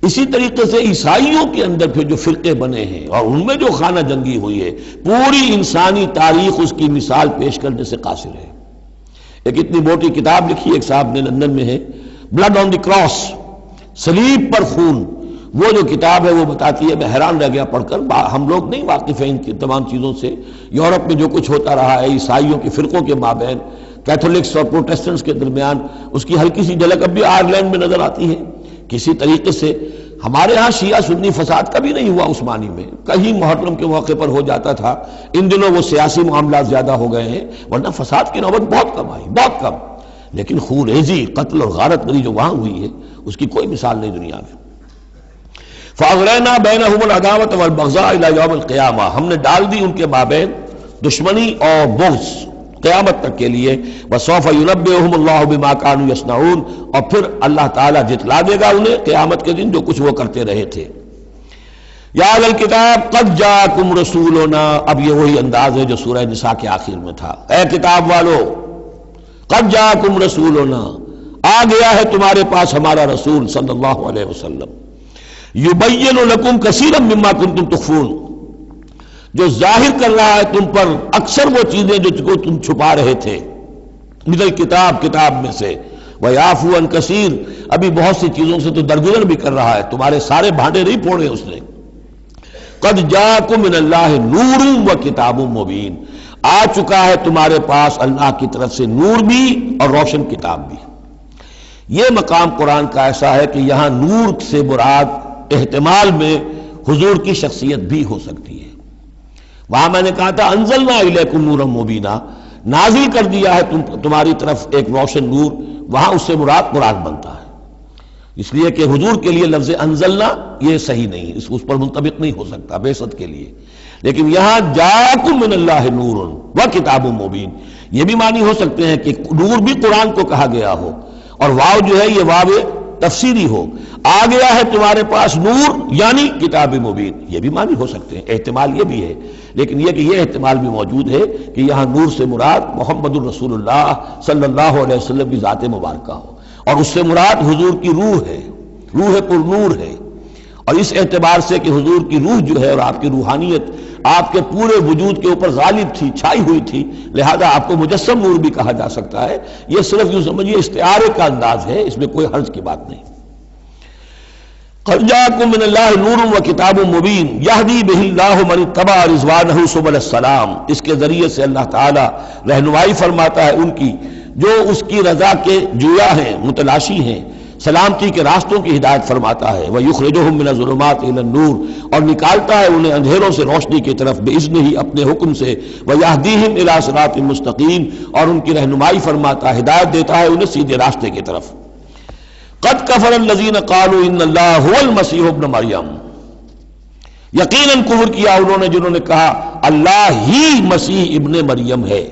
اسی طریقے سے عیسائیوں کے اندر پھر جو فرقے بنے ہیں اور ان میں جو خانہ جنگی ہوئی ہے، پوری انسانی تاریخ اس کی مثال پیش کرنے سے قاصر ہے۔ ایک اتنی موٹی کتاب لکھی ایک صاحب نے، لندن میں ہے، بلڈ آن دی کراس، صلیب پر خون، وہ جو کتاب ہے وہ بتاتی ہے، میں حیران رہ گیا پڑھ کر، ہم لوگ نہیں واقف ہیں ان کی تمام چیزوں سے، یورپ میں جو کچھ ہوتا رہا ہے عیسائیوں کے فرقوں کے مابین، کیتھولکس اور پروٹیسٹنٹس کے درمیان، اس کی ہلکی سی جھلک اب بھی آئرلینڈ میں نظر آتی ہے۔ کسی طریقے سے ہمارے ہاں شیعہ سنی فساد کبھی نہیں ہوا عثمانی میں، کہیں محرم کے موقع پر ہو جاتا تھا، ان دنوں وہ سیاسی معاملات زیادہ ہو گئے ہیں، ورنہ فساد کی نوبت بہت کم آئی، بہت کم، لیکن خون ریزی، قتل اور غارت گری جو وہاں ہوئی ہے اس کی کوئی مثال نہیں دنیا میں۔ فَأَغْرَيْنَا بَيْنَهُمُ الْعَدَاوَةَ وَالْبَغْضَاءَ إِلَى يَوْمِ الْقِيَامَةِ، ہم نے ڈال دی ان کے مابین دشمنی اور بغض قیامت تک کے لیے۔ وَسَوْفَ يُنَبِّئُهُمُ اللَّهُ بِمَا كَانُوا يَصْنَعُونَ، اور پھر اللہ تعالیٰ جتلا دے گا انہیں قیامت کے دن جو کچھ وہ کرتے رہے تھے۔ یا اہل الکتاب قد جاءکم رسولنا، اب یہ وہی انداز ہے جو سورہ نساء کے آخر میں تھا، اے کتاب والو قد جاءکم رسولنا، آ گیا ہے تمہارے پاس ہمارا رسول صلی اللہ علیہ وسلم، یبین لکم کثیرا مما کنتم تخفون، جو ظاہر کر رہا ہے تم پر اکثر وہ چیزیں جو تم چھپا رہے تھے، من الکتاب، کتاب میں سے، ویعفو عن کثیر، ابھی بہت سی چیزوں سے تو درگزر بھی کر رہا ہے، تمہارے سارے بھانڈے نہیں پھوڑے اس نے۔ قد جاءکم من اللہ نور و کتاب مبین، آ چکا ہے تمہارے پاس اللہ کی طرف سے نور بھی اور روشن کتاب بھی۔ یہ مقام قرآن کا ایسا ہے کہ یہاں نور سے مراد احتمال میں حضور کی شخصیت بھی ہو سکتی ہے۔ وہاں میں نے کہا تھا انزلنا الیکم نورا مبینا، نازل کر دیا ہے تمہاری طرف ایک روشن نور، وہاں اس سے مراد قرآن بنتا ہے، اس لیے کہ حضور کے لیے لفظ انزلنا یہ صحیح نہیں، اس پر منطبق نہیں ہو سکتا بعثت کے لیے، لیکن یہاں جاءکم من اللہ نور و کتاب مبین، یہ بھی معنی ہو سکتے ہیں کہ نور بھی قرآن کو کہا گیا ہو، اور واو جو ہے یہ واو تفسیری ہو، آ گیا ہے تمہارے پاس نور یعنی کتاب مبین، یہ بھی معنی ہو سکتے ہیں، احتمال یہ بھی ہے، لیکن یہ کہ یہ احتمال بھی موجود ہے کہ یہاں نور سے مراد محمد الرسول اللہ صلی اللہ علیہ وسلم کی ذات مبارکہ ہو، اور اس سے مراد حضور کی روح ہے، روح پر نور ہے، اور اس اعتبار سے کہ حضور کی روح جو ہے اور آپ کی روحانیت آپ کے پورے وجود کے اوپر غالب تھی، چھائی ہوئی تھی، لہذا آپ کو مجسم نور بھی کہا جا سکتا ہے، یہ صرف یوں سمجھیے استعارے کا انداز ہے، اس میں کوئی حرج کی بات نہیں۔ قد جاءکم من اللہ نور و کتاب مبین یہدی بہ اللہ من اتبع رضوانہ سبل السلام، اس کے ذریعے سے اللہ تعالی رہنمائی فرماتا ہے ان کی جو اس کی رضا کے جویا ہیں، متلاشی ہیں، سلامتی کے راستوں کی ہدایت فرماتا ہے، وَيُخْرِجُهُم مِّنَ الظُّلُمَاتِ إِلَى النُّورِ، اور نکالتا ہے انہیں اندھیروں سے روشنی کی طرف بِإِذْنِهِ اپنے حکم سے، وَيَهْدِيهِمْ إِلَىٰ صِرَاطٍ مُّسْتَقِيمٍ، اور ان کی رہنمائی فرماتا ہے، ہدایت دیتا ہے انہیں سیدھے راستے کی طرف۔ قَدْ كَفَرَ الَّذِينَ قَالُوا إِنَّ اللَّهَ هُوَ الْمَسِيحُ ابْنُ مریم، یقیناً کفر کیا انہوں نے جنہوں نے کہا اللہ ہی مسیح ابن مریم ہے۔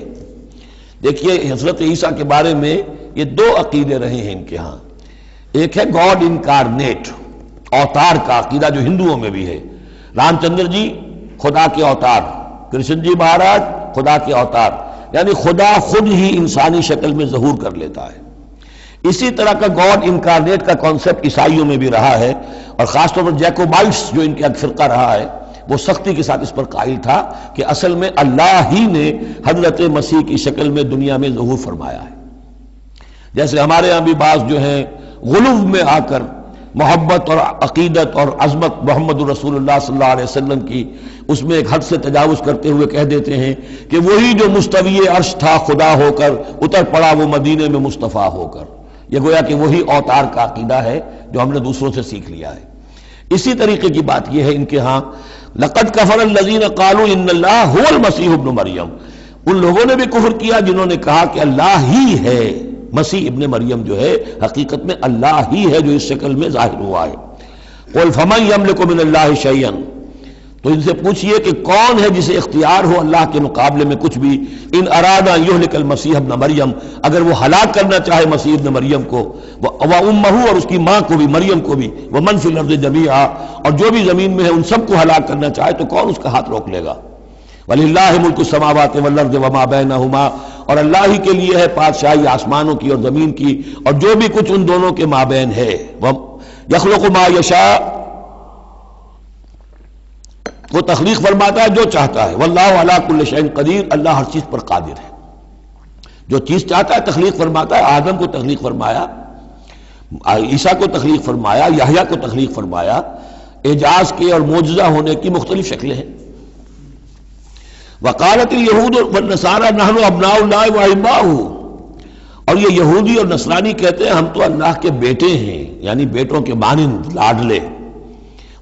دیکھیے حضرت عیسیٰ کے بارے میں یہ دو عقیدے رہے ہیں ان کے ہاں، ایک ہے گاڈ انکارنیٹ، اوتار کا عقیدہ جو ہندوؤں میں بھی ہے، رام چندر جی خدا کے اوتار، کرشن جی مہاراج خدا کے اوتار، یعنی خدا خود ہی انسانی شکل میں ظہور کر لیتا ہے۔ اسی طرح کا گاڈ انکارنیٹ کا کانسیپٹ عیسائیوں میں بھی رہا ہے، اور خاص طور پر جیکوبائٹس جو ان کا فرقہ رہا ہے وہ سختی کے ساتھ اس پر قائل تھا کہ اصل میں اللہ ہی نے حضرت مسیح کی شکل میں دنیا میں ظہور فرمایا ہے۔ جیسے ہمارے ہاں بھی بعض جو ہیں غلو میں آ کر محبت اور عقیدت اور عظمت محمد الرسول اللہ صلی اللہ علیہ وسلم کی اس میں ایک حد سے تجاوز کرتے ہوئے کہہ دیتے ہیں کہ وہی جو مستوی عرش تھا خدا ہو کر اتر پڑا وہ مدینے میں مصطفیٰ ہو کر، یہ گویا کہ وہی اوتار کا عقیدہ ہے جو ہم نے دوسروں سے سیکھ لیا ہے۔ اسی طریقے کی بات یہ ہے ان کے ہاں لقد کفر الذین قالوا ان اللہ هو المسیح ابن مریم، ان لوگوں نے بھی کفر کیا جنہوں نے کہا کہ اللہ ہی ہے، مسیح ابن مریم جو ہے حقیقت میں اللہ ہی ہے جو اس شکل میں ظاہر ہوا ہے۔ قل فمن یملک من اللہ شیئا، تو ان سے پوچھئے کہ کون ہے جسے اختیار ہو اللہ کے مقابلے میں کچھ بھی، ان اراد ان یہلک المسیح ابن مریم، اگر وہ ہلاک کرنا چاہے مسیح ابن مریم کو، وامہ اور اس کی ماں کو بھی، مریم کو بھی، ومن فی الارض جمیعا، اور جو بھی زمین میں ہے ان سب کو ہلاک کرنا چاہے تو کون اس کا ہاتھ روک لے گا؟ وَلِلَّهِ مُلْكُ السَّمَاوَاتِ وَالْأَرْضِ وَمَا بَيْنَهُمَا، اور اللہ ہی کے لیے ہے بادشاہی آسمانوں کی اور زمین کی اور جو بھی کچھ ان دونوں کے مابین ہے۔ یخلق ما یشاء، وہ تخلیق فرماتا ہے جو چاہتا ہے، واللہ علی کل شیء قدیر، اللہ ہر چیز پر قادر ہے، جو چیز چاہتا ہے تخلیق فرماتا ہے۔ آدم کو تخلیق فرمایا، عیسیٰ کو تخلیق فرمایا، یحییٰ کو تخلیق فرمایا۔ اعجاز کے اور معجزہ ہونے کی مختلف شکلیں ہیں۔ وقالت الیہود والنصارى نحن ابناء اللہ واحباؤہ، اور یہ یہودی اور نصرانی کہتے ہیں ہم تو اللہ کے بیٹے ہیں، یعنی بیٹوں کے مانند لاڈلے،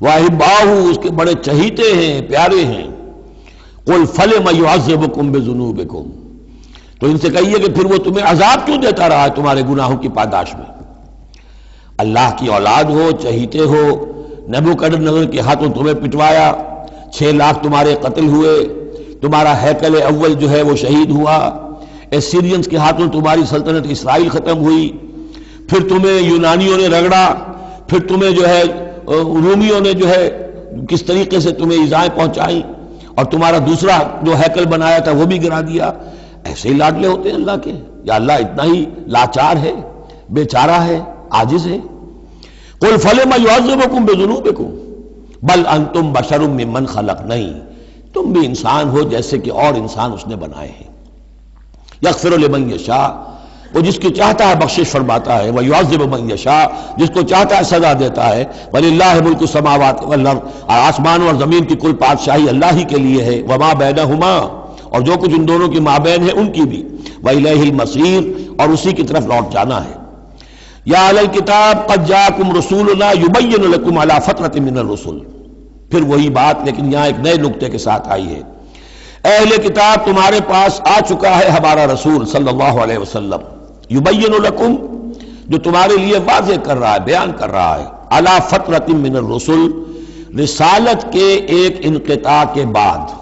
واحباؤہ اس کے بڑے چہیتے ہیں، پیارے ہیں۔ قل فلم يعذبكم بذنوبكم، تو ان سے کہیے کہ پھر وہ تمہیں عذاب کیوں دیتا رہا ہے تمہارے گناہوں کی پاداش میں؟ اللہ کی اولاد ہو، چہیتے ہو، نبوکدنضر کے ہاتھوں تمہیں پٹوایا، 6 لاکھ تمہارے قتل ہوئے، تمہارا ہیکل اول جو ہے وہ شہید ہوا، ایسیرینز کے ہاتھوں تمہاری سلطنت اسرائیل ختم ہوئی، پھر تمہیں یونانیوں نے رگڑا، پھر تمہیں جو ہے رومیوں نے جو ہے کس طریقے سے تمہیں ایذائیں پہنچائیں، اور تمہارا دوسرا جو ہیکل بنایا تھا وہ بھی گرا دیا۔ ایسے ہی لاڈلے ہوتے ہیں اللہ کے؟ یا اللہ اتنا ہی لاچار ہے، بیچارہ ہے، عاجز ہے؟ قل فلم يعذبكم بذنوبكم بل انتم بشر ممن خلق، نہیں، تم بھی انسان ہو جیسے کہ اور انسان اس نے بنائے ہیں۔ یغفر لمن یشاء، وہ جس کی چاہتا ہے بخشش فرماتا ہے، ویعذب من یشاء، جس کو چاہتا ہے سزا دیتا ہے۔ وللہ ملک السماوات والارض، اور آسمان اور زمین کی کل بادشاہی اللہ ہی کے لیے ہے، وما بینہما، اور جو کچھ ان دونوں کی مابین ہے ان کی بھی، وإلیہ المصیر، اور اسی کی طرف لوٹ جانا ہے۔ یا اہل الکتاب قد جاءکم رسولنا یبین لکم علی فترۃ من الرسل، پھر وہی بات لیکن یہاں ایک نئے نکتے کے ساتھ آئی ہے۔ اہل کتاب تمہارے پاس آ چکا ہے ہمارا رسول صلی اللہ علیہ وسلم، یبین لکم، جو تمہارے لیے واضح کر رہا ہے، بیان کر رہا ہے، علی فترۃ من الرسل، رسالت کے ایک انقطاع کے بعد۔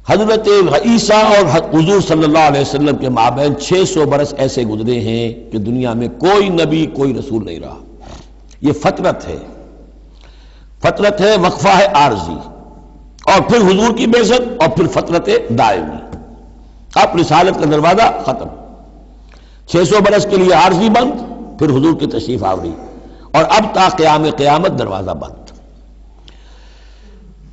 حضرت عیسیٰ اور حضور صلی اللہ علیہ وسلم کے مابین 600 برس ایسے گزرے ہیں کہ دنیا میں کوئی نبی کوئی رسول نہیں رہا۔ یہ فترت ہے، فترت ہے، وقفہ ہے عارضی، اور پھر حضور کی بعثت، اور پھر فترت دائمی، اب رسالت کا دروازہ ختم۔ 600 برس کے لیے عارضی بند، پھر حضور کی تشریف آوری، اور اب تا قیام قیامت دروازہ بند۔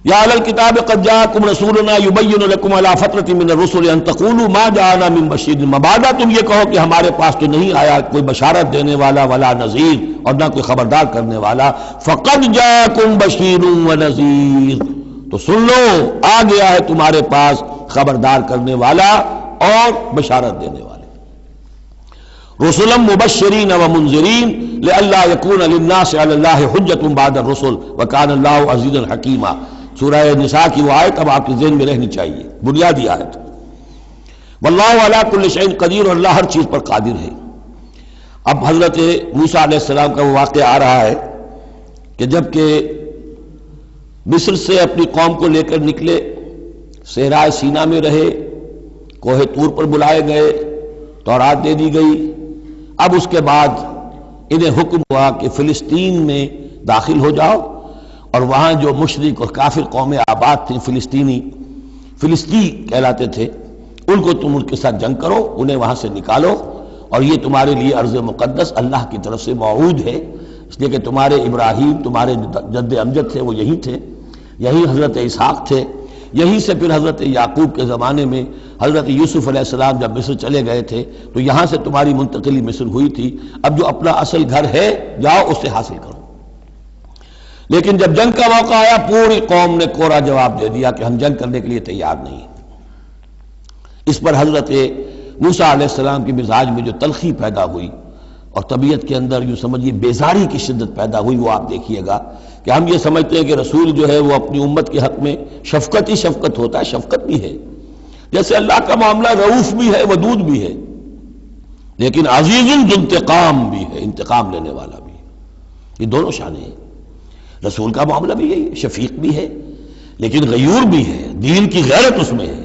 یا اہل الکتاب قد جاءکم رسولنا یبین لکم علی فترۃ من الرسل ان تقولوا ما جاءنا من بشیر، مبادا تم یہ کہو کہ ہمارے پاس تو نہیں آیا کوئی بشارت دینے والا ولا نذیر، اور نہ کوئی خبردار کرنے والا۔ فقد جاءکم بشیر ونذیر، تو سن لو آ گیا ہے تمہارے پاس خبردار کرنے والا اور بشارت دینے والے۔ رسلا مبشرین ومنذرین لئلا یکون للناس علی اللہ حجۃ بعد الرسل وکان اللہ عزیزا حکیما۔ سورہ نساء کی وہ آیت اب آپ کے ذہن میں رہنی چاہیے، بنیادی آیت۔ واللہ علی کل شیء قدیر، اور اللہ ہر چیز پر قادر ہے۔ اب حضرت موسیٰ علیہ السلام کا وہ واقعہ آ رہا ہے کہ جب کہ مصر سے اپنی قوم کو لے کر نکلے، صحرائے سینا میں رہے، کوہ طور پر بلائے گئے، تورات دے دی گئی، اب اس کے بعد انہیں حکم ہوا کہ فلسطین میں داخل ہو جاؤ، اور وہاں جو مشرک اور کافر قومیں آباد تھیں، فلسطی کہلاتے تھے، ان کو تم ان کے ساتھ جنگ کرو، انہیں وہاں سے نکالو، اور یہ تمہارے لیے ارض مقدس اللہ کی طرف سے موعود ہے، اس لیے کہ تمہارے ابراہیم، تمہارے جد امجد تھے وہ یہی تھے، یہی حضرت اسحاق تھے، یہیں سے پھر حضرت یعقوب کے زمانے میں حضرت یوسف علیہ السلام جب مصر چلے گئے تھے تو یہاں سے تمہاری منتقلی مصر ہوئی تھی، اب جو اپنا اصل گھر ہے جاؤ اسے حاصل کرو۔ لیکن جب جنگ کا موقع آیا پوری قوم نے کورا جواب دے دیا کہ ہم جنگ کرنے کے لیے تیار نہیں۔ اس پر حضرت موسیٰ علیہ السلام کے مزاج میں جو تلخی پیدا ہوئی اور طبیعت کے اندر یوں سمجھیے بیزاری کی شدت پیدا ہوئی، وہ آپ دیکھیے گا کہ ہم یہ سمجھتے ہیں کہ رسول جو ہے وہ اپنی امت کے حق میں شفقت ہی شفقت ہوتا ہے، شفقت بھی ہے، جیسے اللہ کا معاملہ رؤوف بھی ہے، ودود بھی ہے، لیکن عزیز ذو انتقام بھی ہے، انتقام لینے والا بھی ہے، یہ دونوں شانیں ہیں۔ رسول کا معاملہ بھی یہی ہے، شفیق بھی ہے لیکن غیور بھی ہے، دین کی غیرت اس میں ہے،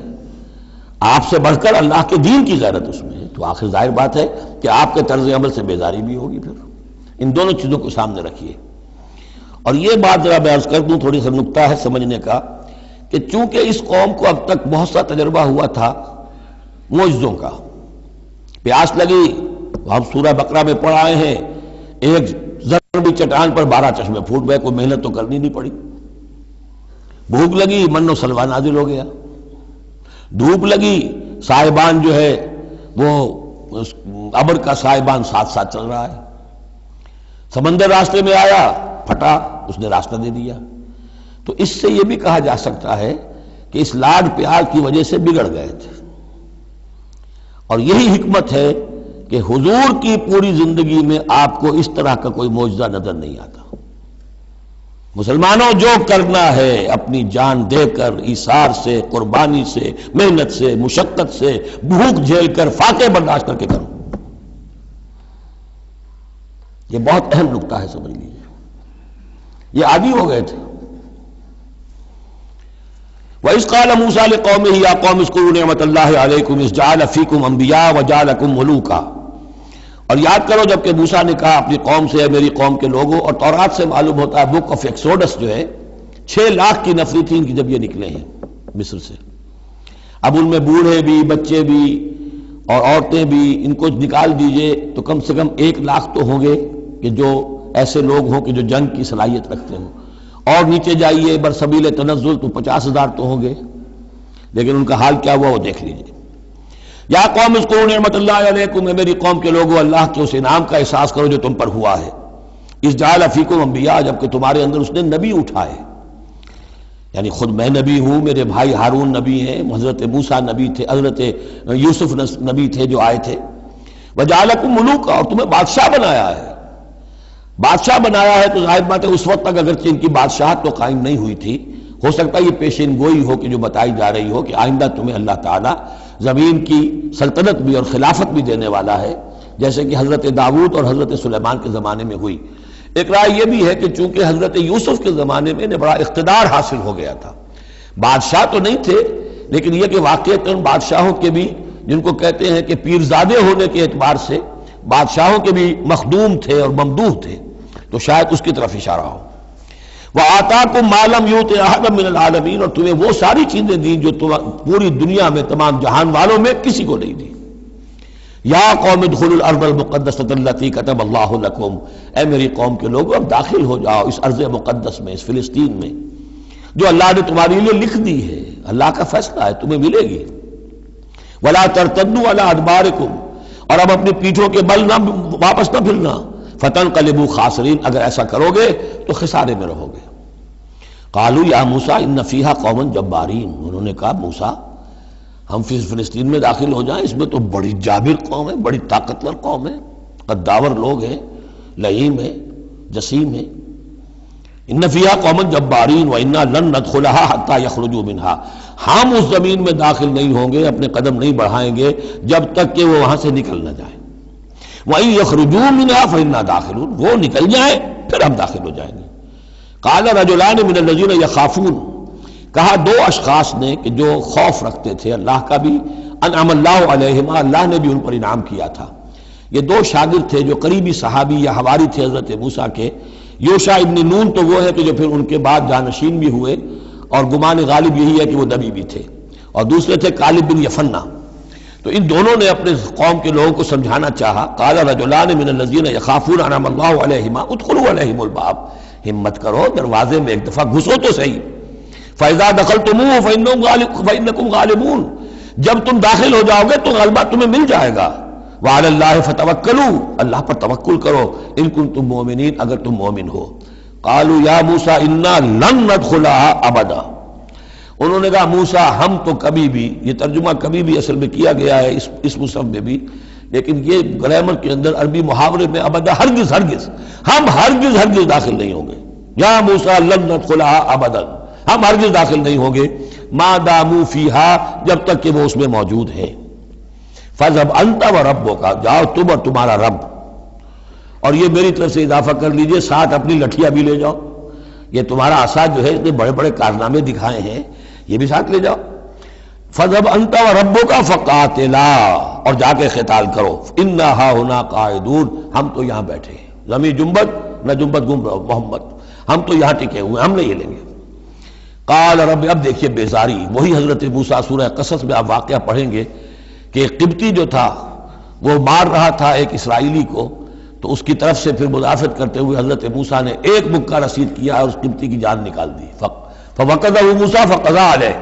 آپ سے بڑھ کر اللہ کے دین کی غیرت اس میں ہے، تو آخر ظاہر بات ہے کہ آپ کے طرز عمل سے بیزاری بھی ہوگی۔ پھر ان دونوں چیزوں کو سامنے رکھیے۔ اور یہ بات ذرا میں عرض کر دوں، تھوڑی سا نکتہ ہے سمجھنے کا، کہ چونکہ اس قوم کو اب تک بہت سا تجربہ ہوا تھا معجزوں کا، پیاس لگی، ہم سورہ بقرہ میں پڑھ آئے ہیں، ایک بھی چٹان پر 12 چشمے پھوٹ گئے، کوئی محنت تو کرنی نہیں پڑی۔ بھوک لگی، من و سلوہ نازل ہو گیا۔ دھوپ لگی، سائبان جو ہے وہ ابر کا سائبان ساتھ ساتھ چل رہا ہے۔ سمندر راستے میں آیا، پھٹا، اس نے راستہ دے دیا۔ تو اس سے یہ بھی کہا جا سکتا ہے کہ اس لاڈ پیار کی وجہ سے بگڑ گئے تھے، اور یہی حکمت ہے کہ حضور کی پوری زندگی میں آپ کو اس طرح کا کوئی معجزہ نظر نہیں آتا۔ مسلمانوں، جو کرنا ہے اپنی جان دے کر، ایثار سے، قربانی سے، محنت سے، مشقت سے، بھوک جھیل کر، فاقے برداشت کر کے کرو۔ یہ بہت اہم نکتہ ہے، سمجھ لیجیے۔ یہ عادی ہو گئے تھے۔ وَإِذْ قَالَ مُوسَىٰ لِقَوْمِهِ يَا قَوْمِ اذْكُرُوا نِعْمَتَ اللَّهِ عَلَيْكُمْ إِذْ جَعَلَ فِيكُمْ أَنْبِيَاءَ وَجَعَلَكُمْ مُلُوكًا، اور یاد کرو جب کہ موسیٰ نے کہا اپنی قوم سے، میری قوم کے لوگوں، اور تورات سے معلوم ہوتا ہے، بک آف ایکسوڈس جو ہے 6 لاکھ کی نفری تھی ان کی جب یہ نکلے ہیں مصر سے۔ اب ان میں بوڑھے بھی، بچے بھی اور عورتیں بھی، ان کو نکال دیجئے تو کم سے کم 1 لاکھ تو ہوں گے کہ جو ایسے لوگ ہوں کہ جو جنگ کی صلاحیت رکھتے ہوں، اور نیچے جائیے برسبیل تنزل تو 50,000 تو ہوں گے، لیکن ان کا حال کیا ہوا وہ دیکھ لیجئے۔ یا قوم اذکروا نعمت اللہ علیکم، میری قوم کے لوگوں، اللہ کے اس انعام کا احساس کرو جو تم پر ہوا ہے۔ اذ جعل فیکم انبیاء، جبکہ تمہارے اندر اس نے نبی اٹھائے، یعنی خود میں نبی ہوں، میرے بھائی ہارون نبی ہیں، حضرت موسیٰ نبی تھے، حضرت یوسف نبی تھے جو آئے تھے۔ وجعلکم ملوکا، اور تمہیں بادشاہ بنایا ہے۔ بادشاہ بنایا ہے تو ظاہر بات ہے اس وقت تک اگرچہ ان کی بادشاہت تو قائم نہیں ہوئی تھی، ہو سکتا ہے یہ پیشین گوئی ہو کہ جو بتائی جا رہی ہو کہ آئندہ تمہیں اللہ تعالیٰ زمین کی سلطنت بھی اور خلافت بھی دینے والا ہے، جیسے کہ حضرت داؤد اور حضرت سلیمان کے زمانے میں ہوئی۔ ایک رائے یہ بھی ہے کہ چونکہ حضرت یوسف کے زمانے میں انہیں بڑا اقتدار حاصل ہو گیا تھا، بادشاہ تو نہیں تھے، لیکن یہ کہ واقعتاً بادشاہوں کے بھی، جن کو کہتے ہیں کہ پیرزادے ہونے کے اعتبار سے بادشاہوں کے بھی مخدوم تھے اور ممدوح تھے، تو شاید اس کی طرف اشارہ ہو۔ وَآتَاكُم مَّا لَمْ يُؤْتِ أَحَدًا مِّنَ الْعَالَمِينَ، اور تمہیں وہ ساری چیزیں دیں جو پوری دنیا میں تمام جہان والوں میں کسی کو نہیں دی۔ یا قوم ادخلوا الارض المقدسۃ التي كتب اللہ لکم، اے میری قوم کے لوگوں اب داخل ہو جاؤ اس ارض مقدس میں، اس فلسطین میں جو اللہ نے تمہارے لیے لکھ دی ہے، اللہ کا فیصلہ ہے، تمہیں ملے گی۔ ولا ترتدوا على ادبارکم، اور اب اپنی پیٹھوں کے بل نہ واپس نہ پھرنا، فتنقلبوا خاسرین، اگر ایسا کرو گے تو خسارے میں رہو گے۔ قالوا یا موسیٰ ان فیہا قوما جبارین، انہوں نے کہا موسیٰ ہم فلسطین میں داخل ہو جائیں، اس میں تو بڑی جابر قوم ہے، بڑی طاقتور قوم ہے، قداور لوگ ہیں، لعین ہیں، جسیم ہیں۔ ان فیہا قوما جبارین وانا لن ندخلها حتی یخرجوا منها، ہم اس زمین میں داخل نہیں ہوں گے، اپنے قدم نہیں بڑھائیں گے جب تک کہ وہ وہاں سے نکل نہ جائیں۔ وَإِن يَخْرُجُوا مِنْهَا فَإِنَّا دَاخِلُونَ، وہ نکل جائیں پھر ہم داخل ہو جائیں گے۔ قَالَ رَجُلَانِ مِنَ الَّذِينَ يَخَافُونَ، کہا 2 اشخاص نے کہ جو خوف رکھتے تھے اللہ کا بھی، انعم اللہ علیہما، اللہ نے بھی ان پر انعام کیا تھا۔ یہ 2 شاگرد تھے جو قریبی صحابی یا حواری تھے حضرت موسیٰ کے۔ یوشع ابن نون تو وہ ہے کہ جو پھر ان کے بعد جانشین بھی ہوئے، اور گمان غالب یہی ہے کہ وہ نبی بھی تھے، اور دوسرے تھے کالب بن یفنہ۔ تو ان دونوں نے اپنے قوم کے لوگوں کو سمجھانا چاہا۔ قال رجلان من الذین یخافون انعم اللہ علیہما ادخلوا علیہم الباب، ہمت کرو دروازے میں ایک دفعہ گھسو تو صحیح۔ فاذا دخلتموہ فانکم غالبون، جب تم داخل ہو جاؤ گے تو غلبہ تمہیں مل جائے گا۔ وعلی اللہ فتوکلوا، اللہ پر توکل کرو، ان کنتم مؤمنین، اگر تم مومن ہو۔ قالوا یا موسیٰ انا لن ندخلها ابدا، انہوں نے کہا موسیٰ ہم تو کبھی بھی، یہ ترجمہ کبھی بھی اصل میں کیا گیا ہے اس مصحف میں بھی، لیکن یہ گرامر کے اندر عربی محاورے میں ابدا، ہرگز ہرگز، ہم ہرگز ہرگز داخل نہیں ہوں گے۔ یا موسیٰ لن ندخلها ابدا، ہم ہرگز داخل نہیں ہوں گے، ما داموا فیہا، جب تک کہ وہ اس میں موجود ہیں۔ فاذهب انت وربک، جاؤ تم اور تمہارا رب، اور یہ میری طرف سے اضافہ کر لیجئے، ساتھ اپنی لٹھیاں بھی لے جاؤ، یہ تمہارا عصا جو ہے اس نے بڑے بڑے کارنامے دکھائے ہیں، یہ بھی ساتھ لے جاؤ۔ فَذْهَبْ أَنْتَ وَرَبُّكَ فَقَاتِلَا، اور جا کے قتال کرو، إِنَّا هَاهُنَا قَاعِدُونَ، ہم تو یہاں بیٹھے ہیں، زمین جنبت نہ جنبت گم رہو محمد، ہم تو یہاں ٹکے ہوئے، ہم نہیں ہلیں گے۔ قال رب، اب دیکھیے بیزاری، وہی حضرت موسیٰ سورہ قصص میں آپ واقعہ پڑھیں گے کہ ایک قبطی جو تھا وہ مار رہا تھا ایک اسرائیلی کو، تو اس کی طرف سے پھر مدافعت کرتے ہوئے حضرت موسیٰ نے ایک مکہ رسید کیا اور اس قبطی کی جان نکال دی. فوقذہ موسیٰ فقضى علیہ.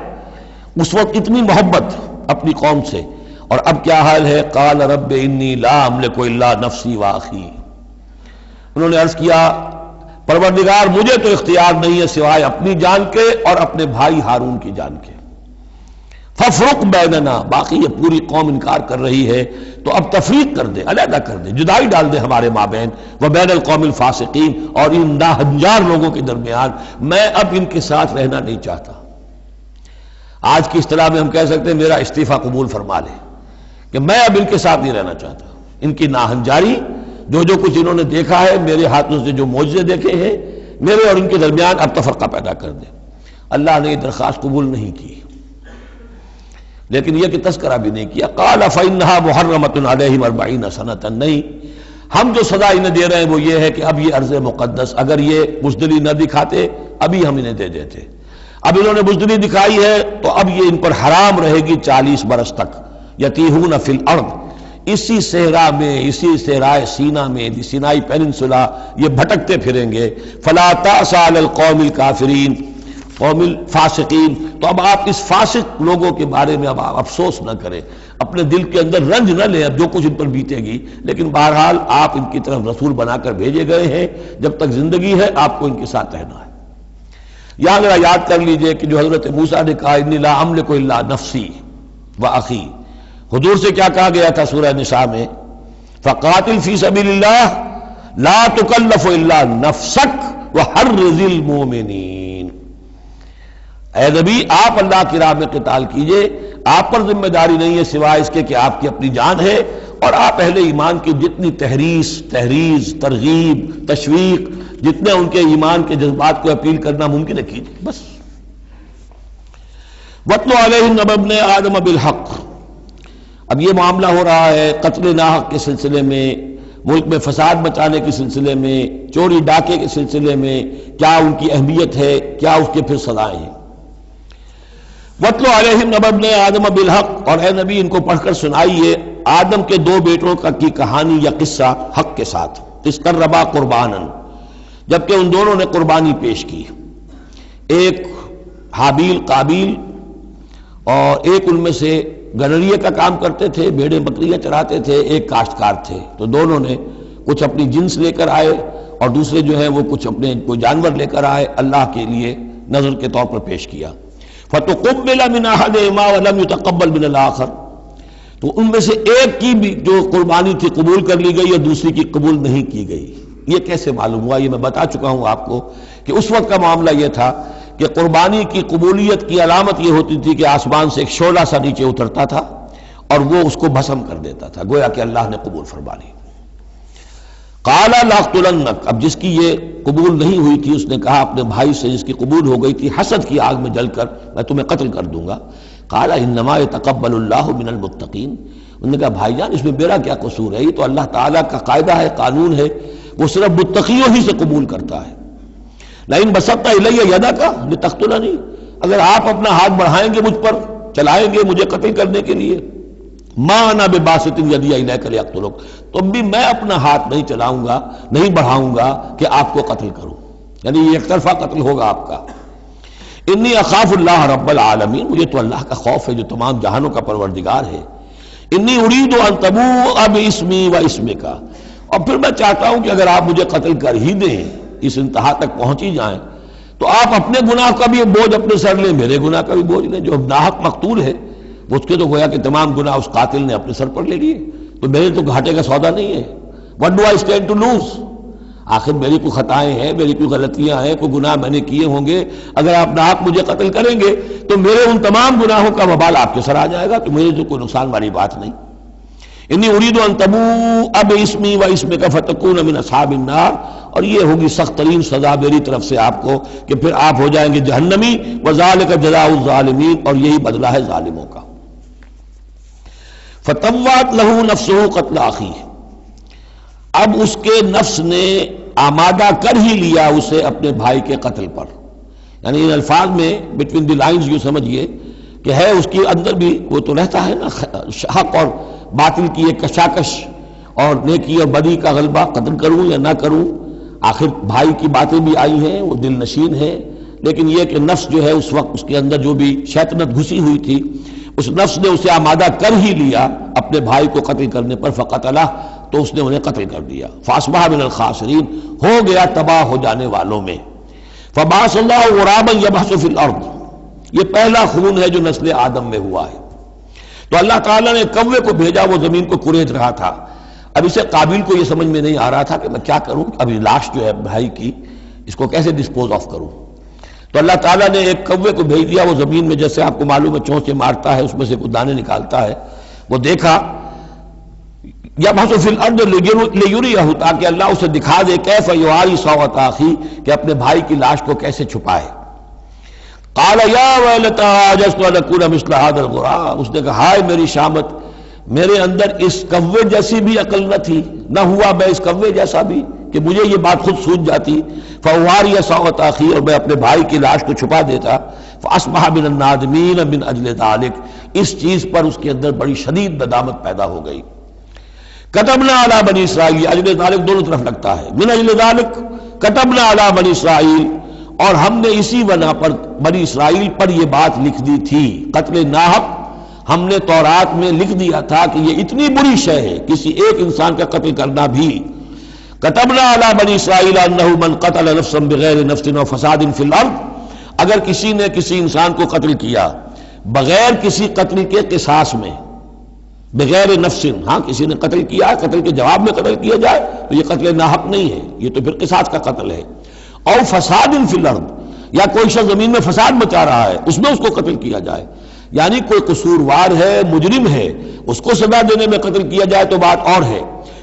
اس وقت اتنی محبت اپنی قوم سے، اور اب کیا حال ہے؟ قال رب انی لا املک الا نفسی واخی. انہوں نے عرض کیا پروردگار مجھے تو اختیار نہیں ہے سوائے اپنی جان کے اور اپنے بھائی ہارون کی جان کے. ففرق بیننا، باقی یہ پوری قوم انکار کر رہی ہے تو اب تفریق کر دے، علیحدہ کر دے، جدائی ڈال دے ہمارے مابین، وبین القوم الفاسقین، اور ان ناہنجار لوگوں کے درمیان. میں اب ان کے ساتھ رہنا نہیں چاہتا. آج کی اصطلاح میں ہم کہہ سکتے ہیں میرا استعفیٰ قبول فرما لے، کہ میں اب ان کے ساتھ نہیں رہنا چاہتا. ان کی ناہنجاری، جو کچھ انہوں نے دیکھا ہے، میرے ہاتھوں سے جو معجزے دیکھے ہیں، میرے اور ان کے درمیان اب تفرقہ پیدا کر دے. اللہ نے یہ درخواست قبول نہیں کی، لیکن یہ کہ تذکرہ بھی نہیں کیا. قال فإنها محرمة عليهم 40 سنة. نہیں، ہم جو سزا انہیں دے رہے ہیں وہ یہ ہے کہ اب یہ ارض مقدس، اگر یہ بزدلی نہ دکھاتے ابھی ہم انہیں دے دیتے. اب انہوں نے بزدلی دکھائی ہے تو اب یہ ان پر حرام رہے گی 40 برس تک. یتیہون فی الارض، اسی صحرا میں، اسی صحرائے سینا میں، سینائی پیننسولا، یہ بھٹکتے پھریں گے. فلا تأس علی القوم الکافرین قوم الفاسقین. تو اب آپ اس فاسق لوگوں کے بارے میں اب آپ افسوس نہ کریں، اپنے دل کے اندر رنج نہ لیں اب جو کچھ ان پر بیتے گی. لیکن بہرحال آپ ان کی طرف رسول بنا کر بھیجے گئے ہیں، جب تک زندگی ہے آپ کو ان کے ساتھ رہنا ہے. یہاں ذرا یاد کر لیجئے کہ جو حضرت موسیٰ نے کہا انی لا املک الا نفسی واخی، حضور سے کیا کہا گیا تھا سورہ نساء میں؟ فقاتل فی سبیل اللہ لا تکلف الا نفسک وحرض المؤمنین. اے نبی آپ اللہ کی راہ میں قتال کیجئے، آپ پر ذمہ داری نہیں ہے سوائے اس کے کہ آپ کی اپنی جان ہے، اور آپ اہل ایمان کی جتنی تحریض، ترغیب، تشویق، جتنے ان کے ایمان کے جذبات کو اپیل کرنا ممکن ہے کیجئے بس. وَاتْلُ عَلَيْهِمْ نَبَأَ ابْنَيْ آدَمَ بِالْحَقِّ. اب یہ معاملہ ہو رہا ہے قتل ناحق کے سلسلے میں، ملک میں فساد مچانے کے سلسلے میں، چوری ڈاکے کے سلسلے میں، کیا ان کی اہمیت ہے، کیا اس کے پھر سزائیں ہیں. وَاتْلُ عَلَيْهِمْ نَبَأَ ابْنَيْ آدَمَ بِالْحَقِّ. اور اے نبی ان کو پڑھ کر سنائیے آدم کے 2 بیٹوں کی کہانی یا قصہ حق کے ساتھ. اِذْ قَرَّبَا قُرْبَانًا، جبکہ ان دونوں نے قربانی پیش کی. ایک حابیل قابیل، اور ایک ان میں سے گنریے کا کام کرتے تھے، بھیڑیں بکریاں چراتے تھے، ایک کاشتکار تھے. تو دونوں نے کچھ اپنی جنس لے کر آئے اور دوسرے جو ہیں وہ کچھ اپنے کوئی جانور لے کر آئے، اللہ کے لیے نذر کے طور پر پیش کیا. فَتُقُبِّلَ مِنْ أَحَدِهِمَا وَلَمْ يُتَقَبَّلْ مِنَ الْآخَرِ. تو ان میں سے ایک کی بھی جو قربانی تھی قبول کر لی گئی اور دوسری کی قبول نہیں کی گئی. یہ کیسے معلوم ہوا؟ یہ میں بتا چکا ہوں آپ کو کہ اس وقت کا معاملہ یہ تھا کہ قربانی کی قبولیت کی علامت یہ ہوتی تھی کہ آسمان سے ایک شعلہ سا نیچے اترتا تھا اور وہ اس کو بھسم کر دیتا تھا، گویا کہ اللہ نے قبول فرما لی. قال لاقتلنک، اب جس کی یہ قبول نہیں ہوئی تھی اس نے کہا اپنے بھائی سے جس کی قبول ہو گئی تھی، حسد کی آگ میں جل کر میں تمہیں قتل کر دوں گا. قال انما يتقبل اللہ من المتقین. انہوں نے کہا بھائی جان اس میں میرا کیا قصور ہے، یہ تو اللہ تعالیٰ کا قاعدہ ہے، قانون ہے، وہ صرف متقیوں ہی سے قبول کرتا ہے. لئن بسطت الی یدک لتقتلنی، اگر آپ اپنا ہاتھ بڑھائیں گے مجھ پر، چلائیں گے مجھے قتل کرنے کے لیے، ما انا بباسط یدی الیک لیقتلک، تو بھی میں اپنا ہاتھ نہیں چلاؤں گا، نہیں بڑھاؤں گا کہ آپ کو قتل کروں، یعنی یہ ایک طرفہ قتل ہوگا آپ کا. انی اخاف اللہ رب العالمین، مجھے تو اللہ کا خوف ہے جو تمام جہانوں کا پروردگار ہے. انی ارید ان تبوء باسمی و اسمک، اور پھر میں چاہتا ہوں کہ اگر آپ مجھے قتل کر ہی دیں، اس انتہا تک پہنچ ہی جائیں، تو آپ اپنے گناہ کا بھی بوجھ اپنے سر لیں، میرے گناہ کا بھی بوجھ لیں. جو ناحق مقتول ہے اس کے تو گویا کہ تمام گناہ اس قاتل نے اپنے سر پر لے لیے، تو میرے تو گھاٹے کا سودا نہیں ہے. What do I stand to lose؟ آخر میری کوئی خطائیں ہیں، میری کوئی غلطیاں ہیں، کوئی گناہ میں نے کیے ہوں گے، اگر آپ ناحق مجھے قتل کریں گے تو میرے ان تمام گناہوں کا وبال آپ کے سر آ جائے گا، تو میرے تو کوئی نقصان والی بات نہیں. انی ارید ان تبوء باسمی و اسمک فتکون من اصحاب النار، اور یہ ہوگی سخت ترین سزا میری طرف سے آپ کو کہ پھر آپ ہو جائیں گے جہنمی. وذالک جزاء الظالمین، اور یہی بدلہ ہے ظالموں کا. فتوات لہ نفسہ قتل اخیہ، اب اس کے نفس نے آمادہ کر ہی لیا اسے اپنے بھائی کے قتل پر. یعنی ان الفاظ میں بٹوین دی لائنز یوں سمجھیے کہ ہے اس کے اندر بھی وہ تو رہتا ہے نا حق اور باطل کی ایک کشاکش، اور نیکی اور بدی کا غلبہ، قتل کروں یا نہ کروں، آخر بھائی کی باتیں بھی آئی ہیں، وہ دل نشین ہے، لیکن یہ کہ نفس جو ہے اس وقت اس کے اندر جو بھی شیطنت گھسی ہوئی تھی، اس نفس نے اسے آمادہ کر ہی لیا اپنے بھائی کو قتل کرنے پر، فقتلہ، تو اس نے انہیں قتل کر دیا، فاصبح من الخاسرین، ہو گیا تباہ ہو جانے والوں میں۔ فبعث اللہ غرابا یبحث فی الارض، یہ پہلا خون ہے جو نسل آدم میں ہوا ہے۔ تو اللہ تعالیٰ نے کوے کو بھیجا، وہ زمین کو کرید رہا تھا۔ اب اسے قابل کو یہ سمجھ میں نہیں آ رہا تھا کہ میں کیا کروں، ابھی لاش جو ہے بھائی کی، اس کو کیسے ڈسپوز آف کروں۔ تو اللہ تعالیٰ نے ایک کوے کو بھیج دیا، وہ زمین میں جیسے آپ کو معلوم ہے چونچے مارتا ہے، اس میں سے کچھ دانے نکالتا ہے، وہ دیکھا، یبحث فی الارض لیریہ، تاکہ اللہ اسے دکھا دے کیف یواری سوءۃ اخی، کہ اپنے بھائی کی لاش کو کیسے چھپائے۔ قال یا ویلتى عجزت ان اکون مثل هذا الغراب، اس نے کہا ہائے میری شامت، میرے اندر اس کوے جیسی بھی عقل نہ تھی، نہ ہوا میں اس کوے جیسا بھی کہ مجھے یہ بات خود سوچ جاتی، فواری سوءۃ اخی، اور میں اپنے بھائی کی لاش کو چھپا دیتا، فاصبح من النادمین من اجل ذلک، اس چیز پر اس کے اندر بڑی شدید ندامت پیدا ہو گئی۔ کتبنا علی بنی اسرائیل، اجل ذلک دونوں طرف لگتا ہے، من اجل ذلک کتبنا علی بنی اسرائیل، اور ہم نے اسی بنا پر بنی اسرائیل پر یہ بات لکھ دی تھی، قتل ناحق ہم نے تورات میں لکھ دیا تھا کہ یہ اتنی بری شے ہے کسی ایک انسان کا قتل کرنا بھی۔ کتبنا علی بنی اسرائیل انہ من قتل نفسا بغیر نفس و فساد فی الارض، اگر کسی نے کسی انسان کو قتل کیا بغیر کسی قتل کے قصاص میں، بغیر نفس، ہاں کسی نے قتل کیا، قتل کے جواب میں قتل کیا جائے تو یہ قتل ناحق نہیں ہے، یہ تو پھر قصاص کا قتل ہے۔ اور فساد فی الارض، یا کوئی شخص زمین میں فساد مچا رہا ہے، اس میں اس کو قتل کیا جائے، یعنی کوئی قصوروار ہے، مجرم ہے، اس کو سزا دینے میں قتل کیا جائے تو بات اور ہے۔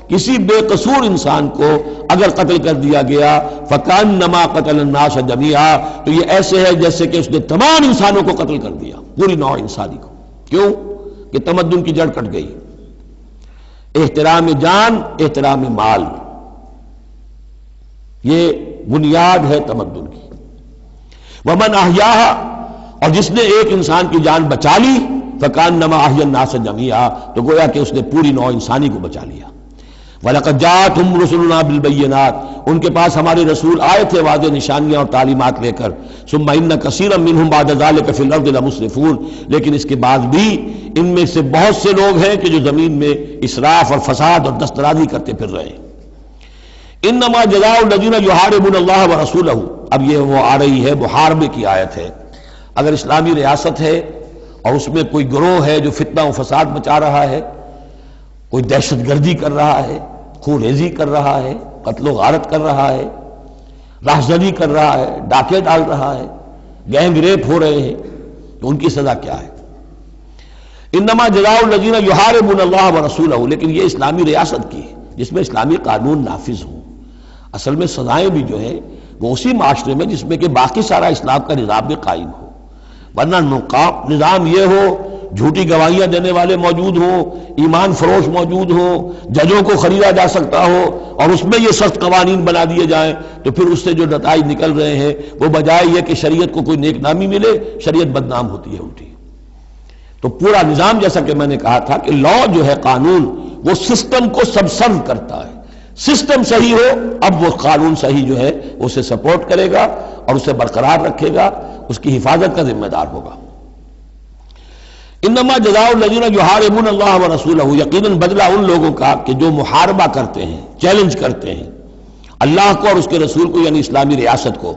کسی بے قصور انسان کو اگر قتل کر دیا گیا فکأنما قتل الناس جميعا، تو یہ ایسے ہے جیسے کہ اس نے تمام انسانوں کو قتل کر دیا، پوری نوع انسانی کو۔ کیوں کہ تمدن کی جڑ کٹ گئی، احترام جان، احترام مال، یہ بنیاد ہے تمدن کی۔ ومن احیاہا، اور جس نے ایک انسان کی جان بچا لی فکأنما احیا الناس جميعا، تو گویا کہ اس نے پوری نوع انسانی کو بچا لیا۔ وَلَقَدْ جَاءَتْهُمْ رُسُلُنَا بِالْبَيِّنَاتِ، ان کے پاس ہمارے رسول آئے تھے واضح نشانیاں اور تعلیمات لے کر۔ ثُمَّ إِنَّ كَثِيرًا مِّنْهُمْ بَعْدَ ذَلِكَ فِي الْأَرْضِ لَمُسْرِفُونَ، لیکن اس کے بعد بھی ان میں سے بہت سے لوگ ہیں کہ جو زمین میں اسراف اور فساد اور دسترازی کرتے پھر رہے ہیں۔ انما جزاء الذین یحاربون اللہ ورسولہ، اب یہ وہ آ رہی ہے محاربے کی آیت ہے۔ اگر اسلامی ریاست ہے اور اس میں کوئی گروہ ہے جو فتنہ و فساد مچا رہا ہے، کوئی دہشت گردی کر رہا ہے، خون ریزی کر رہا ہے، قتل و غارت کر رہا ہے، راہزنی کر رہا ہے، ڈاکے ڈال رہا ہے، گینگ ریپ ہو رہے ہیں، تو ان کی سزا کیا ہے؟ انما جزاء الذین یحاربون اللہ ورسولہ، لیکن یہ اسلامی ریاست کی ہے جس میں اسلامی قانون نافذ ہوں۔ اصل میں سزائیں بھی جو ہیں وہ اسی معاشرے میں جس میں کہ باقی سارا اسلام کا نظام بھی قائم ہو، ورنہ نظام یہ ہو جھوٹی گواہیاں دینے والے موجود ہوں، ایمان فروش موجود ہوں، ججوں کو خریدا جا سکتا ہو، اور اس میں یہ سخت قوانین بنا دیے جائیں، تو پھر اس سے جو نتائج نکل رہے ہیں وہ بجائے یہ کہ شریعت کو کوئی نیک نامی ملے، شریعت بدنام ہوتی ہے الٹی۔ تو پورا نظام جیسا کہ میں نے کہا تھا کہ لا جو ہے، قانون، وہ سسٹم کو سبسرو کرتا ہے۔ سسٹم صحیح ہو، اب وہ قانون صحیح جو ہے اسے سپورٹ کرے گا اور اسے برقرار رکھے گا، اس کی حفاظت کا ذمہ دار ہوگا۔ انما جزاء الذین یحاربون اللہ ورسولہ، یقیناً بدلہ ان لوگوں کا کہ جو محاربہ کرتے ہیں، چیلنج کرتے ہیں اللہ کو اور اس کے رسول کو، یعنی اسلامی ریاست کو،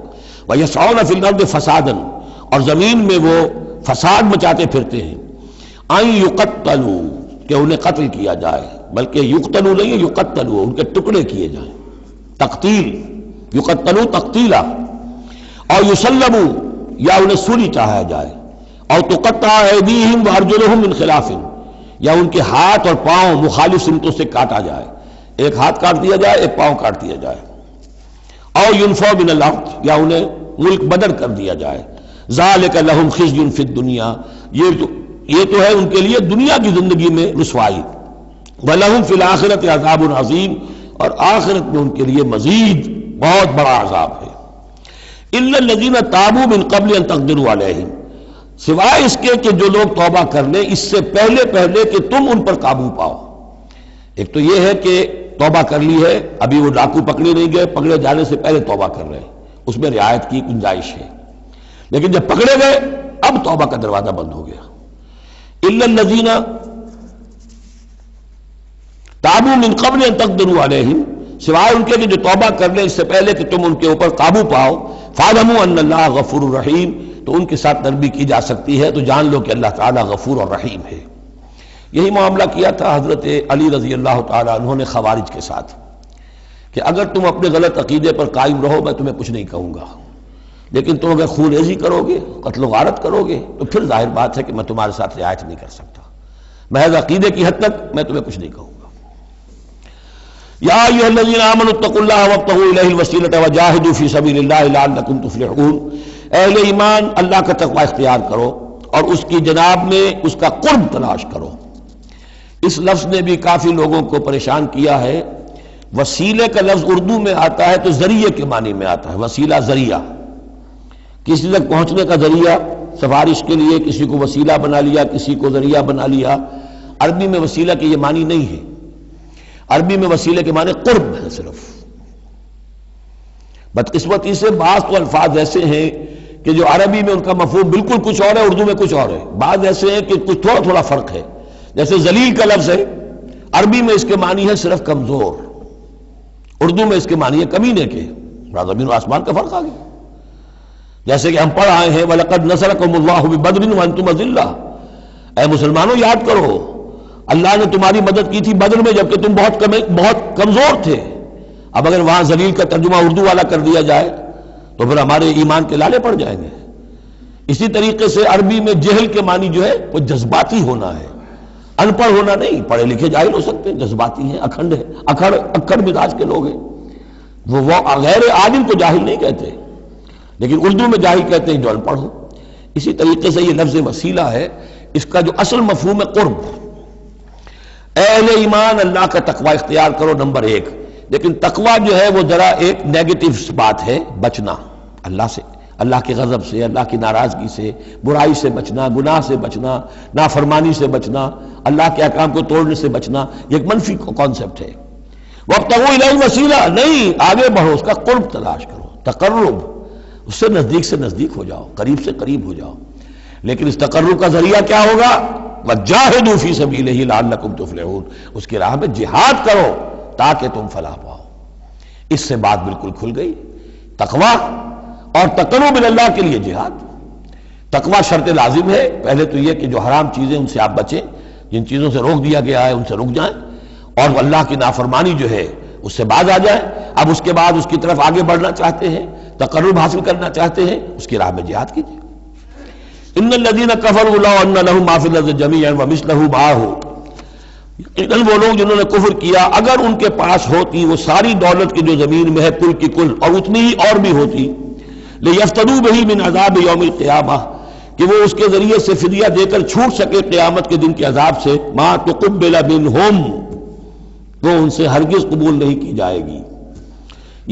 ویسعون فی الارض فسادا، اور زمین میں وہ فساد مچاتے پھرتے ہیں، ان یقتلوا، کہ انہیں قتل کیا جائے، بلکہ یقتلوا نہیں ہے، یقتلوا، ان کے ٹکڑے کیے جائیں، تقتیل، یقتلوا تقتیلا، اور یسلبوا، یا انہیں سولی چاہا جائے، اور تقطع ایدیہم وارجلہم من خلاف، یا ان کے ہاتھ اور پاؤں مخالف سمتوں سے کاٹا جائے، ایک ہاتھ کاٹ دیا جائے، ایک پاؤں کاٹ دیا جائے، اور ینفوا من الارض، یا انہیں ملک بدر کر دیا جائے۔ ذالک لہم خزی فی الدنیا، یہ تو ہے ان کے لیے دنیا کی زندگی میں رسوائی، وَلَهُمْ فِي الْآخِرَةِ عَذَابٌ عَظِيمٌ، اور آخرت میں ان کے لیے مزید بہت بڑا عذاب ہے۔ إِلَّا الَّذِينَ تَابُوا مِن قَبْلِ أَن تَقْدِرُوا عَلَيْهِمْ، سوائے اس کے کہ جو لوگ توبہ کر لیں اس سے پہلے کہ تم ان پر قابو پاؤ، ایک تو یہ ہے کہ توبہ کر لی ہے، ابھی وہ ڈاکو پکڑے نہیں گئے، پکڑے جانے سے پہلے توبہ کر رہے ہیں، اس میں رعایت کی گنجائش ہے، لیکن جب پکڑے گئے اب توبہ کا دروازہ بند ہو گیا۔ الا الذین تابوا من قبل ان تقدروا علیہم، سوائے ان کے کہ جو توبہ کر لیں اس سے پہلے کہ تم ان کے اوپر قابو پاؤ، فاعلموا ان اللہ غفور رحیم، تو ان کے ساتھ نرمی کی جا سکتی ہے، تو جان لو کہ اللہ تعالیٰ غفور اور رحیم ہے۔ یہی معاملہ کیا تھا حضرت علی رضی اللہ تعالیٰ عنہ نے خوارج کے ساتھ کہ اگر تم اپنے غلط عقیدے پر قائم رہو میں تمہیں کچھ نہیں کہوں گا، لیکن تم اگر خون ریزی کرو گے، قتل و غارت کرو گے، تو پھر ظاہر بات ہے کہ میں تمہارے ساتھ رعایت نہیں کر سکتا، محض عقیدے کی حد تک میں تمہیں کچھ نہیں کہوں گا۔ یا ایھا الذین آمنوا اتقوا اللہ وابتغوا الیہ الوسیلۃ وجاہدوا فی سبیل اللہ لعلکم تفلحون، اہل ایمان اللہ کا تقوی اختیار کرو اور اس کی جناب میں اس کا قرب تلاش کرو۔ اس لفظ نے بھی کافی لوگوں کو پریشان کیا ہے۔ وسیلے کا لفظ اردو میں آتا ہے تو ذریعے کے معنی میں آتا ہے، وسیلہ ذریعہ، کسی تک پہنچنے کا ذریعہ، سفارش کے لیے کسی کو وسیلہ بنا لیا، کسی کو ذریعہ بنا لیا۔ عربی میں وسیلہ کے یہ معنی نہیں ہے، عربی میں وسیلے کے معنی قرب ہے صرف۔ بدقسمتی سے بعض تو الفاظ ایسے ہیں کہ جو عربی میں ان کا مفہوم بالکل کچھ اور ہے، اردو میں کچھ اور ہے، بعض ایسے ہیں کہ کچھ تھوڑا تھوڑا فرق ہے۔ جیسے ذلیل کا لفظ ہے، عربی میں اس کے معنی ہے صرف کمزور، اردو میں اس کے معنی ہے کمینے کے، زمین و آسمان کا فرق آ گیا۔ جیسے کہ ہم پڑھ آئے ہیں وَلَقَدْ نَصَرَكُمُ اللَّهُ بِبَدْرٍ وَأَنْتُمْ أَذِلَّةٌ، اے مسلمانوں یاد کرو اللہ نے تمہاری مدد کی تھی بدر میں جبکہ تم بہت کمزور تھے۔ اب اگر وہاں ذلیل کا ترجمہ اردو والا کر دیا جائے تو پھر ہمارے ایمان کے لالے پڑ جائیں گے۔ اسی طریقے سے عربی میں جہل کے معنی جو ہے وہ جذباتی ہونا ہے، ان پڑھ ہونا نہیں، پڑھے لکھے جاہل ہو سکتے ہیں، جذباتی ہیں، اکھنڈ ہے، اکھڑ مزاج کے لوگ ہیں، وہ غیر عالم کو جاہل نہیں کہتے، لیکن اردو میں جاہل کہتے ہیں جو ان پڑھ ہو۔ اسی طریقے سے یہ لفظ وسیلہ ہے، اس کا جو اصل مفہوم ہے قرب۔ اہل ایمان اللہ کا تقوی اختیار کرو نمبر ایک، لیکن تقوی جو ہے وہ ذرا ایک نیگیٹو بات ہے، بچنا اللہ سے، اللہ کے غضب سے، اللہ کی ناراضگی سے، برائی سے بچنا، گناہ سے بچنا، نافرمانی سے بچنا، اللہ کے احکام کو توڑنے سے بچنا، یہ ایک منفی کانسیپٹ ہے۔ وابتغوا الیہ الوسیلہ، نہیں، آگے بڑھو، اس کا قرب تلاش کرو، تقرب، اس سے نزدیک ہو جاؤ، قریب سے قریب ہو جاؤ۔ لیکن اس تقرب کا ذریعہ کیا ہوگا؟ وَجَاهِدُوا فِي سَبِيلِهِ لَعَلَّكُمْ تُفْلِحُونَ، اس کی راہ میں جہاد کرو تاکہ تم فلاح پاؤ۔ اس سے بات بالکل کھل گئی۔ تقوی اور تقرب اللہ کے لیے جہاد۔ تقوی شرط لازم ہے، پہلے تو یہ کہ جو حرام چیزیں ان سے آپ بچیں، جن چیزوں سے روک دیا گیا ہے ان سے رک جائیں، اور اللہ کی نافرمانی جو ہے اس سے باز آ جائیں۔ اب اس کے بعد اس کی طرف آگے بڑھنا چاہتے ہیں، تقرب حاصل کرنا چاہتے ہیں، اس کی راہ میں جہاد کیجیے۔ ان الذین کفروا لو ان لهم ما فی الارض جمیعا ومثلہ معہ، یقیناً وہ لوگ جنہوں نے کفر کیا اگر ان کے پاس ہوتی وہ ساری دولت کی جو زمین میں ہے کل کی کل، اور اتنی ہی اور بھی ہوتی، لیفتدوا بہ من عذاب یوم القیامہ، کہ وہ اس کے ذریعے سے فدیہ دے کر چھوٹ سکے قیامت کے دن کے عذاب سے، ما تقبل منہم، وہ ان سے ہرگز قبول نہیں کی جائے گی۔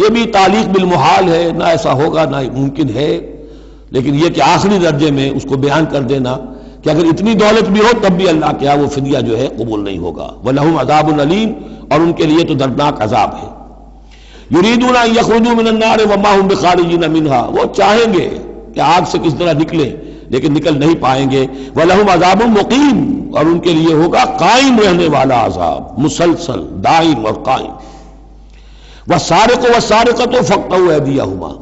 یہ بھی تعلیق بالمحال ہے، نہ ایسا ہوگا نہ ممکن ہے، لیکن یہ کہ آخری درجے میں اس کو بیان کر دینا کہ اگر اتنی دولت بھی ہو تب بھی اللہ کیا وہ فدیہ جو ہے قبول نہیں ہوگا۔ وَلَهُمْ عَذَابٌ أَلِيمٌ، اور ان کے لیے تو دردناک عذاب ہے۔ يُرِيدُونَ أَن يَخْرُجُوا مِنَ النَّارِ وَمَا هُمْ بِخَارِجِينَ مِنْهَا، وہ چاہیں گے کہ آگ سے کس طرح نکلیں لیکن نکل نہیں پائیں گے۔ وَلَهُمْ عَذَابٌ مُقِيمٌ، اور ان کے لیے ہوگا قائم رہنے والا عذاب، مسلسل دائم اور قائم۔ وَالسَّارِقُ وَالسَّارِقَةُ فَاقْطَعُوا أَيْدِيَهُمَا،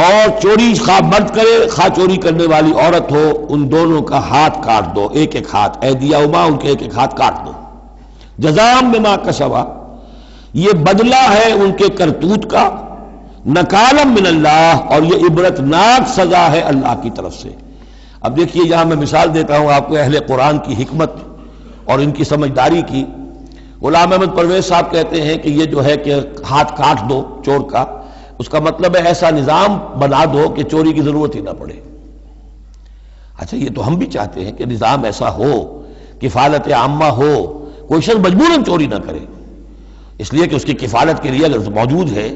اور چوری خواہ مرد کرے خواہ چوری کرنے والی عورت ہو، ان دونوں کا ہاتھ کاٹ دو، ایک ایک ہاتھ، ایدیہما، ان کے ایک ایک ہاتھ کاٹ دو۔ جزاء بما کسبا، یہ بدلہ ہے ان کے کرتوت کا، نکالا من اللہ، اور یہ عبرتناک سزا ہے اللہ کی طرف سے۔ اب دیکھیے یہاں میں مثال دیتا ہوں آپ کو اہل قرآن کی حکمت اور ان کی سمجھداری کی۔ غلام احمد پرویز صاحب کہتے ہیں کہ یہ جو ہے کہ ہاتھ کاٹ دو چور کا، اس کا مطلب ہے ایسا نظام بنا دو کہ چوری کی ضرورت ہی نہ پڑے۔ اچھا یہ تو ہم بھی چاہتے ہیں کہ نظام ایسا ہو، کفالت عامہ ہو، کوئی شخص مجبوراً چوری نہ کرے، اس لیے کہ اس کی کفالت کے لیے اگر موجود ہے،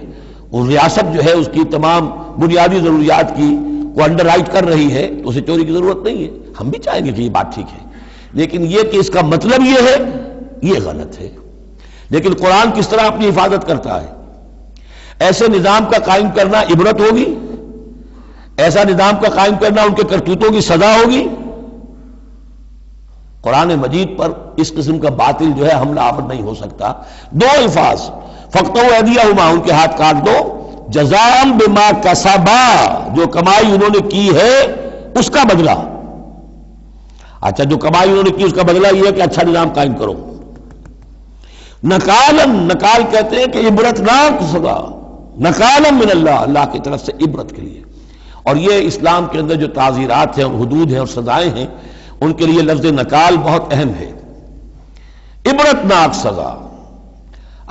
وہ ریاست جو ہے اس کی تمام بنیادی ضروریات کی کو انڈر رائٹ کر رہی ہے تو اسے چوری کی ضرورت نہیں ہے۔ ہم بھی چاہیں گے کہ یہ بات ٹھیک ہے، لیکن یہ کہ اس کا مطلب یہ ہے، یہ غلط ہے۔ لیکن قرآن کس طرح اپنی حفاظت کرتا ہے؟ ایسے نظام کا قائم کرنا عبرت ہوگی؟ ایسا نظام کا قائم کرنا ان کے کرتوتوں کی سزا ہوگی؟ قرآن مجید پر اس قسم کا باطل جو ہے حملہ آور نہیں ہو سکتا۔ دو الفاظ، فَاقْطَعُوا أَيْدِيَهُمَا، ان کے ہاتھ کاٹ دو، جزاء بما کسبا، جو کمائی انہوں نے کی ہے اس کا بدلہ۔ اچھا، جو کمائی انہوں نے کی اس کا بدلہ یہ ہے کہ اچھا نظام قائم کرو۔ نکالن، نکال کہتے ہیں کہ عبرتناک سزا، نکالن من اللہ، اللہ کی طرف سے عبرت کے لیے۔ اور یہ اسلام کے اندر جو تعزیرات ہیں اور حدود ہیں اور سزائیں ہیں، ان کے لیے لفظ نکال بہت اہم ہے۔ عبرتناک سزا،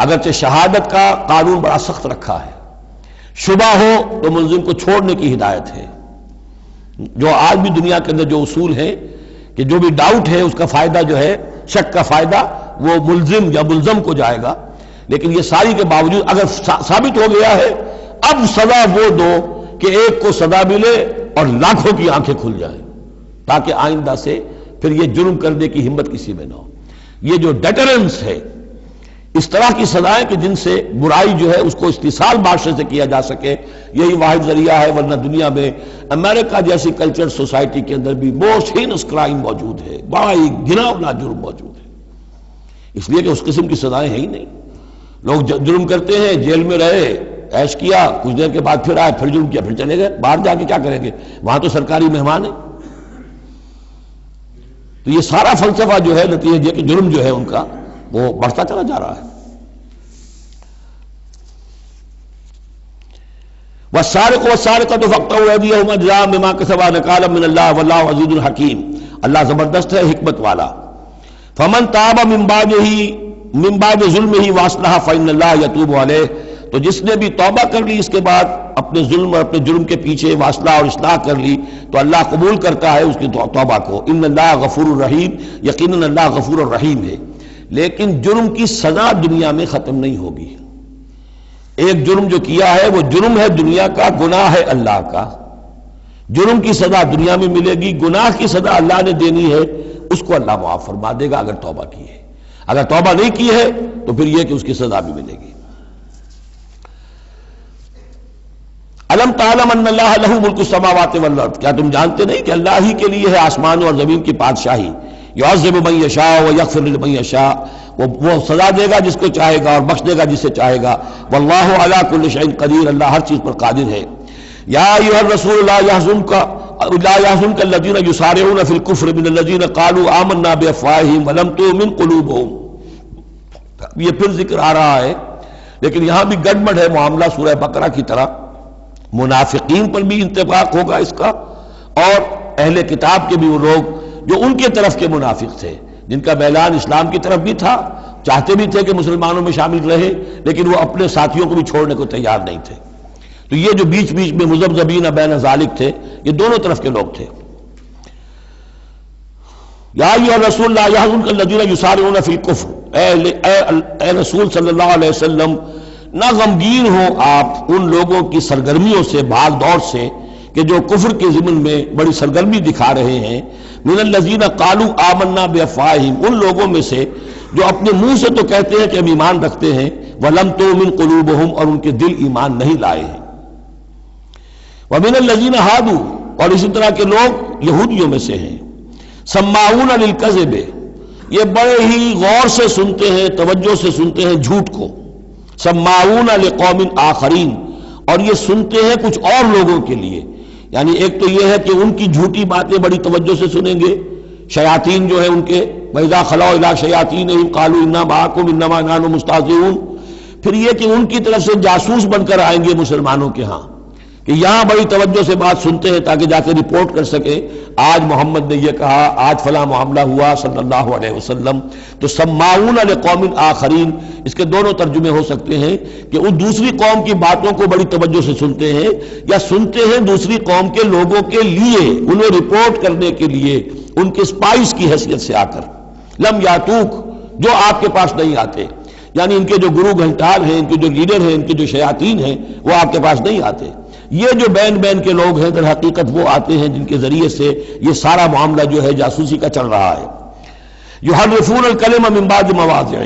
اگرچہ شہادت کا قانون بڑا سخت رکھا ہے، شبہ ہو تو ملزم کو چھوڑنے کی ہدایت ہے۔ جو آج بھی دنیا کے اندر جو اصول ہیں کہ جو بھی ڈاؤٹ ہے اس کا فائدہ جو ہے، شک کا فائدہ وہ ملزم یا ملزم کو جائے گا، لیکن یہ ساری کے باوجود اگر ثابت ہو گیا ہے، اب سزا وہ دو کہ ایک کو سزا ملے اور لاکھوں کی آنکھیں کھل جائیں، تاکہ آئندہ سے پھر یہ جرم کرنے کی ہمت کسی میں نہ ہو۔ یہ جو ڈیٹرنس ہے، اس طرح کی سزائیں کہ جن سے برائی جو ہے اس کو استحصال معاشرے سے کیا جا سکے، یہی واحد ذریعہ ہے، ورنہ دنیا میں امریکہ جیسی کلچر سوسائٹی کے اندر بھی موسٹ ہینس کرائم موجود ہے، بڑا ہی گھناؤنا جرم موجود ہے، اس لیے کہ اس قسم کی سزائیں ہیں ہی نہیں۔ لوگ جرم کرتے ہیں، جیل میں رہے، عیش کیا، کچھ دیر کے بعد پھر آئے، پھر جرم کیا، پھر چلے گئے، باہر جا کے کیا کریں گے، وہاں تو سرکاری مہمان ہیں۔ تو یہ سارا فلسفہ جو ہے نتیجہ کہ جرم جو ہے ان کا وہ بڑھتا چلا جا رہا ہے۔ والسارق والسارقۃ فاقطعوا أيديهما جزاء بما كسبا نكالا من الله والله عزيز حكيم، اللہ زبردست ہے، حکمت والا۔ فمن تاب من بعد ظلمه واصلح فإن الله يتوب عليه، تو جس نے بھی توبہ کر لی اس کے بعد اپنے ظلم اور اپنے جرم کے پیچھے واصلہ اور اصلاح کر لی تو اللہ قبول کرتا ہے اس کی توبہ کو۔ ان اللہ غفور الرحیم، یقیناً اللہ غفور الرحیم ہے۔ لیکن جرم کی سزا دنیا میں ختم نہیں ہوگی۔ ایک جرم جو کیا ہے وہ جرم ہے دنیا کا، گناہ ہے اللہ کا۔ جرم کی سزا دنیا میں ملے گی، گناہ کی سزا اللہ نے دینی ہے، اس کو اللہ معاف فرما دے گا اگر توبہ کی ہے۔ اگر توبہ نہیں کی ہے تو پھر یہ کہ اس کی سزا بھی ملے گی۔ الم تعلم ان اللہ لہ ملک السماوات والارض، کیا تم جانتے نہیں کہ اللہ ہی کے لیے ہے آسمانوں اور زمین کی بادشاہی۔ یعذب من یشاء ویغفر لمن یشاء، وہ سزا دے گا جس کو چاہے گا اور بخش دے گا جس سے چاہے گا۔ واللہ علی کل شیء قدیر، اللہ ہر چیز پر قادر ہے۔ یا ایھا الرسول لا يحزنک الذین یسارعون فی الکفر من الذین قالوا آمنا بافواہہم ولم تؤمن قلوبہم۔ یہ پھر ذکر آ رہا ہے، لیکن یہاں بھی گڑبڑ ہے معاملہ سورہ بقرہ کی طرح۔ منافقین پر بھی انطباق ہوگا اس کا، اور اہل کتاب کے بھی وہ لوگ جو ان کے طرف کے منافق تھے، جن کا میلان اسلام کی طرف بھی تھا، چاہتے بھی تھے کہ مسلمانوں میں شامل رہے، لیکن وہ اپنے ساتھیوں کو بھی چھوڑنے کو تیار نہیں تھے۔ تو یہ جو بیچ بیچ میں مذبذبین بین ذالک تھے، یہ دونوں طرف کے لوگ تھے۔ یا ایھا الرسول لا يحزنک الذین یسارعون فی الکفر، اے رسول صلی اللہ علیہ وسلم، نہ غمگین ہو آپ ان لوگوں کی سرگرمیوں سے، بھاگ دوڑ سے، کہ جو کفر کے ضمن میں بڑی سرگرمی دکھا رہے ہیں۔ من الذین قالوا آمنا بافواہہم، ان لوگوں میں سے جو اپنے منہ سے تو کہتے ہیں کہ ہم ایمان رکھتے ہیں، ولم تؤمن قلوبہم، اور ان کے دل ایمان نہیں لائے ہیں۔ ومن الذین ہادوا، اور اسی طرح کے لوگ یہودیوں میں سے ہیں۔ سماعون للکذب، یہ بڑے ہی غور سے سنتے ہیں، توجہ سے سنتے ہیں جھوٹ کو۔ سماعون لقوم آخرین، اور یہ سنتے ہیں کچھ اور لوگوں کے لیے، یعنی ایک تو یہ ہے کہ ان کی جھوٹی باتیں بڑی توجہ سے سنیں گے، شیاطین جو ہیں ان کے، وَإِذَا خَلَوْا إِلَىٰ شَيَاطِينِهِمْ قَالُوا إِنَّا مَعَكُمْ إِنَّمَا نَحْنُ مُسْتَهْزِئُونَ۔ پھر یہ کہ ان کی طرف سے جاسوس بن کر آئیں گے مسلمانوں کے ہاں، کہ یہاں بڑی توجہ سے بات سنتے ہیں تاکہ جا کے رپورٹ کر سکیں، آج محمد نے یہ کہا، آج فلاں معاملہ ہوا صلی اللہ علیہ وسلم۔ تو سماعون لقوم آخرین، اس کے دونوں ترجمے ہو سکتے ہیں کہ وہ دوسری قوم کی باتوں کو بڑی توجہ سے سنتے ہیں، یا سنتے ہیں دوسری قوم کے لوگوں کے لیے، انہیں رپورٹ کرنے کے لیے، ان کے اسپائس کی حیثیت سے آ کر۔ لم یاتوک، جو آپ کے پاس نہیں آتے، یعنی ان کے جو گرو گھنٹال ہیں، ان کے جو لیڈر ہیں، ان کے جو شیاطین ہیں، وہ آپ کے پاس نہیں آتے۔ یہ جو بین بین کے لوگ ہیں در حقیقت وہ آتے ہیں جن کے ذریعے سے یہ سارا معاملہ جو ہے جاسوسی کا چل رہا ہے۔ یحرفون الکلم من بعد مواضعہ،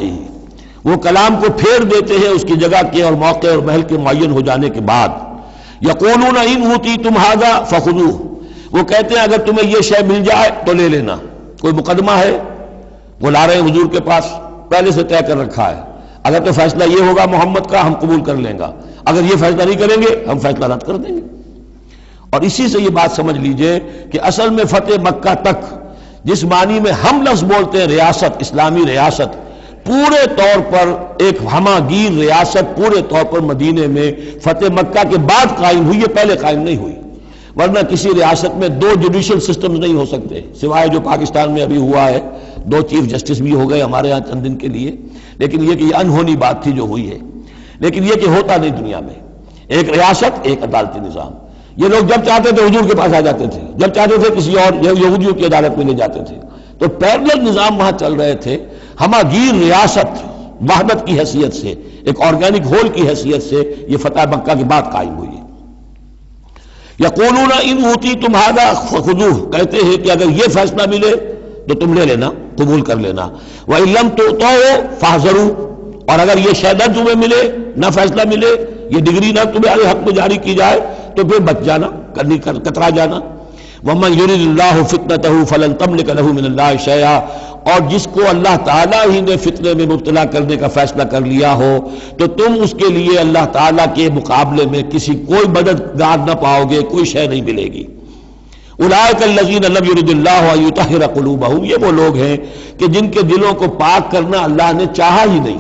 وہ کلام کو پھیر دیتے ہیں اس کی جگہ کے اور موقع اور محل کے معین ہو جانے کے بعد. یقولون ان اوتیتم ھذا فخذوہ، وہ کہتے ہیں اگر تمہیں یہ شے مل جائے تو لے لینا. کوئی مقدمہ ہے، وہ لا رہے ہیں حضور کے پاس، پہلے سے طے کر رکھا ہے، اگر تو فیصلہ یہ ہوگا محمد کا ہم قبول کر لیں گا، اگر یہ فیصلہ نہیں کریں گے ہم فیصلہ رد کر دیں گے. اور اسی سے یہ بات سمجھ لیجئے کہ اصل میں فتح مکہ تک جس معنی میں ہم لفظ بولتے ہیں ریاست، اسلامی ریاست، پورے طور پر ایک ہمہ گیر ریاست پورے طور پر مدینے میں فتح مکہ کے بعد قائم ہوئی ہے، پہلے قائم نہیں ہوئی. ورنہ کسی ریاست میں دو جوڈیشل سسٹمز نہیں ہو سکتے، سوائے جو پاکستان میں ابھی ہوا ہے، 2 چیف جسٹس بھی ہو گئے ہمارے ہاں چند دن کے لیے، لیکن یہ کہ یہ انہونی بات تھی جو ہوئی ہے. لیکن یہ کہ ہوتا نہیں دنیا میں، ایک ریاست ایک عدالتی نظام. یہ لوگ جب چاہتے تھے حضور کے پاس آ جاتے تھے، جب چاہتے تھے کسی اور یہودیوں کی عدالت میں لے جاتے تھے. تو پیرلل نظام وہاں چل رہے تھے. ہمہ گیر ریاست وحدت کی حیثیت سے، ایک آرگینک ہول کی حیثیت سے یہ فتح مکہ کے بعد قائم ہوئی ہے. یقولون ان اوتیتم ھذا فخذوہ، کہتے ہیں کہ اگر یہ فیصلہ ملے تو تم لے لینا، قبول کر لینا. وَإِن لَّمْ تُؤْتَوْا فَاحْذَرُوا، اور اگر یہ شے نہ تمہیں ملے، نہ فیصلہ ملے، یہ ڈگری نہ تمہارے حق میں جاری کی جائے تو پھر بچ جانا، کترا جانا. وَمَن يُرِدِ اللَّهُ فِتْنَتَهُ فَلَن تَمْلِكَ لَهُ مِنَ اللَّهِ شَيْئًا، اور جس کو اللہ تعالیٰ ہی نے فتنے میں مبتلا کرنے کا فیصلہ کر لیا ہو تو تم اس کے لیے اللہ تعالیٰ کے مقابلے میں کوئی مددگار نہ پاؤ گے، کوئی شے نہیں ملے گی. اولئک الذین لم یرد اللہ ان یطہر قلوبہم، یہ وہ لوگ ہیں کہ جن کے دلوں کو پاک کرنا اللہ نے چاہا ہی نہیں.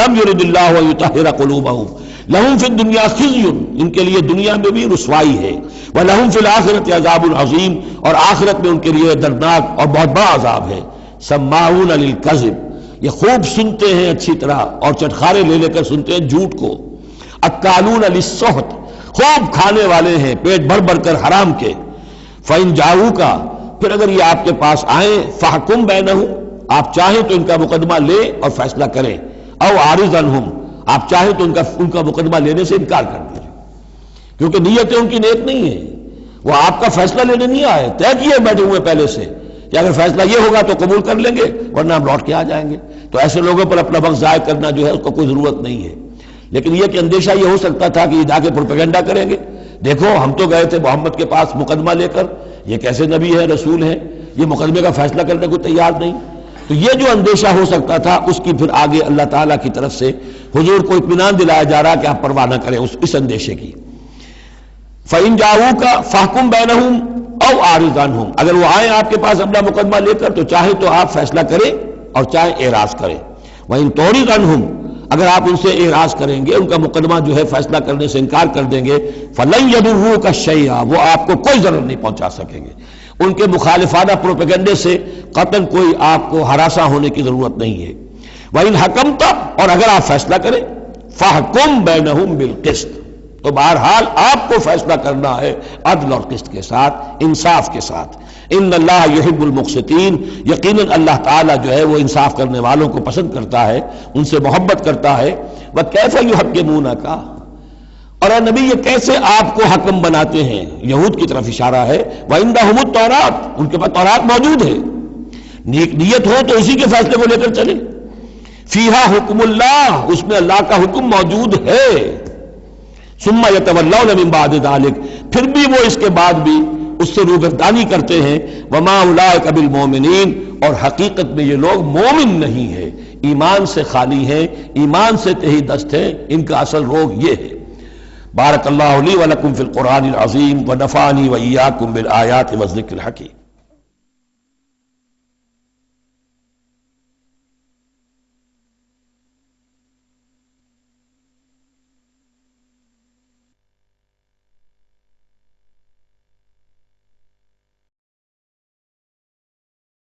لم یرد اللہ ان یطہر قلوبہم لہم فی الدنیا خزی، ان کے لیے دنیا میں بھی رسوائی ہے. ولہم فی الآخرۃ عذاب عظیم، اور آخرت میں ان کے لیے دردناک اور بہت بڑا عذاب ہے. سماعون للکذب، یہ خوب سنتے ہیں اچھی طرح اور چٹخارے لے لے کر سنتے ہیں جھوٹ کو. اکالون للسحت، خوب کھانے والے ہیں پیٹ بھر بھر کر حرام کے. فإن جاؤوک، پھر اگر یہ آپ کے پاس آئیں، فحکم بینہم، آپ چاہیں تو ان کا مقدمہ لیں اور فیصلہ کریں. او اعرض عنہم، آپ چاہیں تو ان کا مقدمہ لینے سے انکار کر دیجیے، کیونکہ نیتیں ان کی نیک نہیں ہیں. وہ آپ کا فیصلہ لینے نہیں آئے، طے کیے بیٹھے ہوئے پہلے سے کہ اگر فیصلہ یہ ہوگا تو قبول کر لیں گے ورنہ ہم لوٹ کے آ جائیں گے. تو ایسے لوگوں پر اپنا وقت ضائع کرنا جو ہے اس کو کوئی ضرورت نہیں ہے. لیکن یہ کہ اندیشہ یہ ہو سکتا تھا کہ یہ جا کے پروپیگنڈا کریں گے، دیکھو ہم تو گئے تھے محمد کے پاس مقدمہ لے کر، یہ کیسے نبی ہے رسول ہے، یہ مقدمے کا فیصلہ کرنے کو تیار نہیں. تو یہ جو اندیشہ ہو سکتا تھا اس کی پھر آگے اللہ تعالیٰ کی طرف سے حضور کو اطمینان دلایا جا رہا کہ آپ پرواہ نہ کریں اس اندیشے کی. فَإِن جَاءُوكَ فَاحْكُم بَيْنَهُمْ أَوْ أَعْرِضْ عَنْهُمْ، اگر وہ آئیں آپ کے پاس اپنا مقدمہ لے کر تو چاہے تو آپ فیصلہ کریں اور چاہے اعراض کریں. وَإِن تُعْرِضْ عَنْهُمْ، اگر آپ ان سے اعراض کریں گے، ان کا مقدمہ جو ہے فیصلہ کرنے سے انکار کر دیں گے، فَلَن يَضُرُّوكَ شَيْئًا، وہ آپ کو کوئی ضرر نہیں پہنچا سکیں گے. ان کے مخالفانہ پروپیگنڈے سے قطعاً کوئی آپ کو ہراساں ہونے کی ضرورت نہیں ہے. وَإِنْ حَكَمْتَ، اور اگر آپ فیصلہ کریں، فَحْكُم بَيْنَهُمْ بِالْقِسْطِ، تو بہرحال آپ کو فیصلہ کرنا ہے عدل اور قسط کے ساتھ، انصاف کے ساتھ. ان اللہ یحب المقسطین، یقیناً اللہ تعالیٰ جو ہے وہ انصاف کرنے والوں کو پسند کرتا ہے، ان سے محبت کرتا ہے. وَكَيْفَ يُحَكِّمُونَكَ، اور اے نبی یہ کیسے آپ کو حکم بناتے ہیں، یہود کی طرف اشارہ ہے. وَعِندَهُمُ التَّوْرَاۃ، ان کے پاس تورات موجود ہے، نیت ہو تو اسی کے فیصلے کو لے کر چلیں. فِيهَا حُكْمُ اللَّهِ، اس میں اللہ کا حکم موجود ہے. ثُمَّ يَتَوَلَّوْنَ مِن بَعْدِ ذَلِكَ، پھر بھی وہ اس کے بعد بھی اس سے روگردانی کرتے ہیں. وَمَا أُولَٰئِكَ بِالْمُؤْمِنِينَ، اور حقیقت میں یہ لوگ مومن نہیں ہیں، ایمان سے خالی ہیں، ایمان سے تہی دست ہیں، ان کا اصل روگ یہ ہے. بارک اللہ لی ولکم فی القرآن العظیم ونفعنی وإیاکم بالآیات والذکر الحکیم.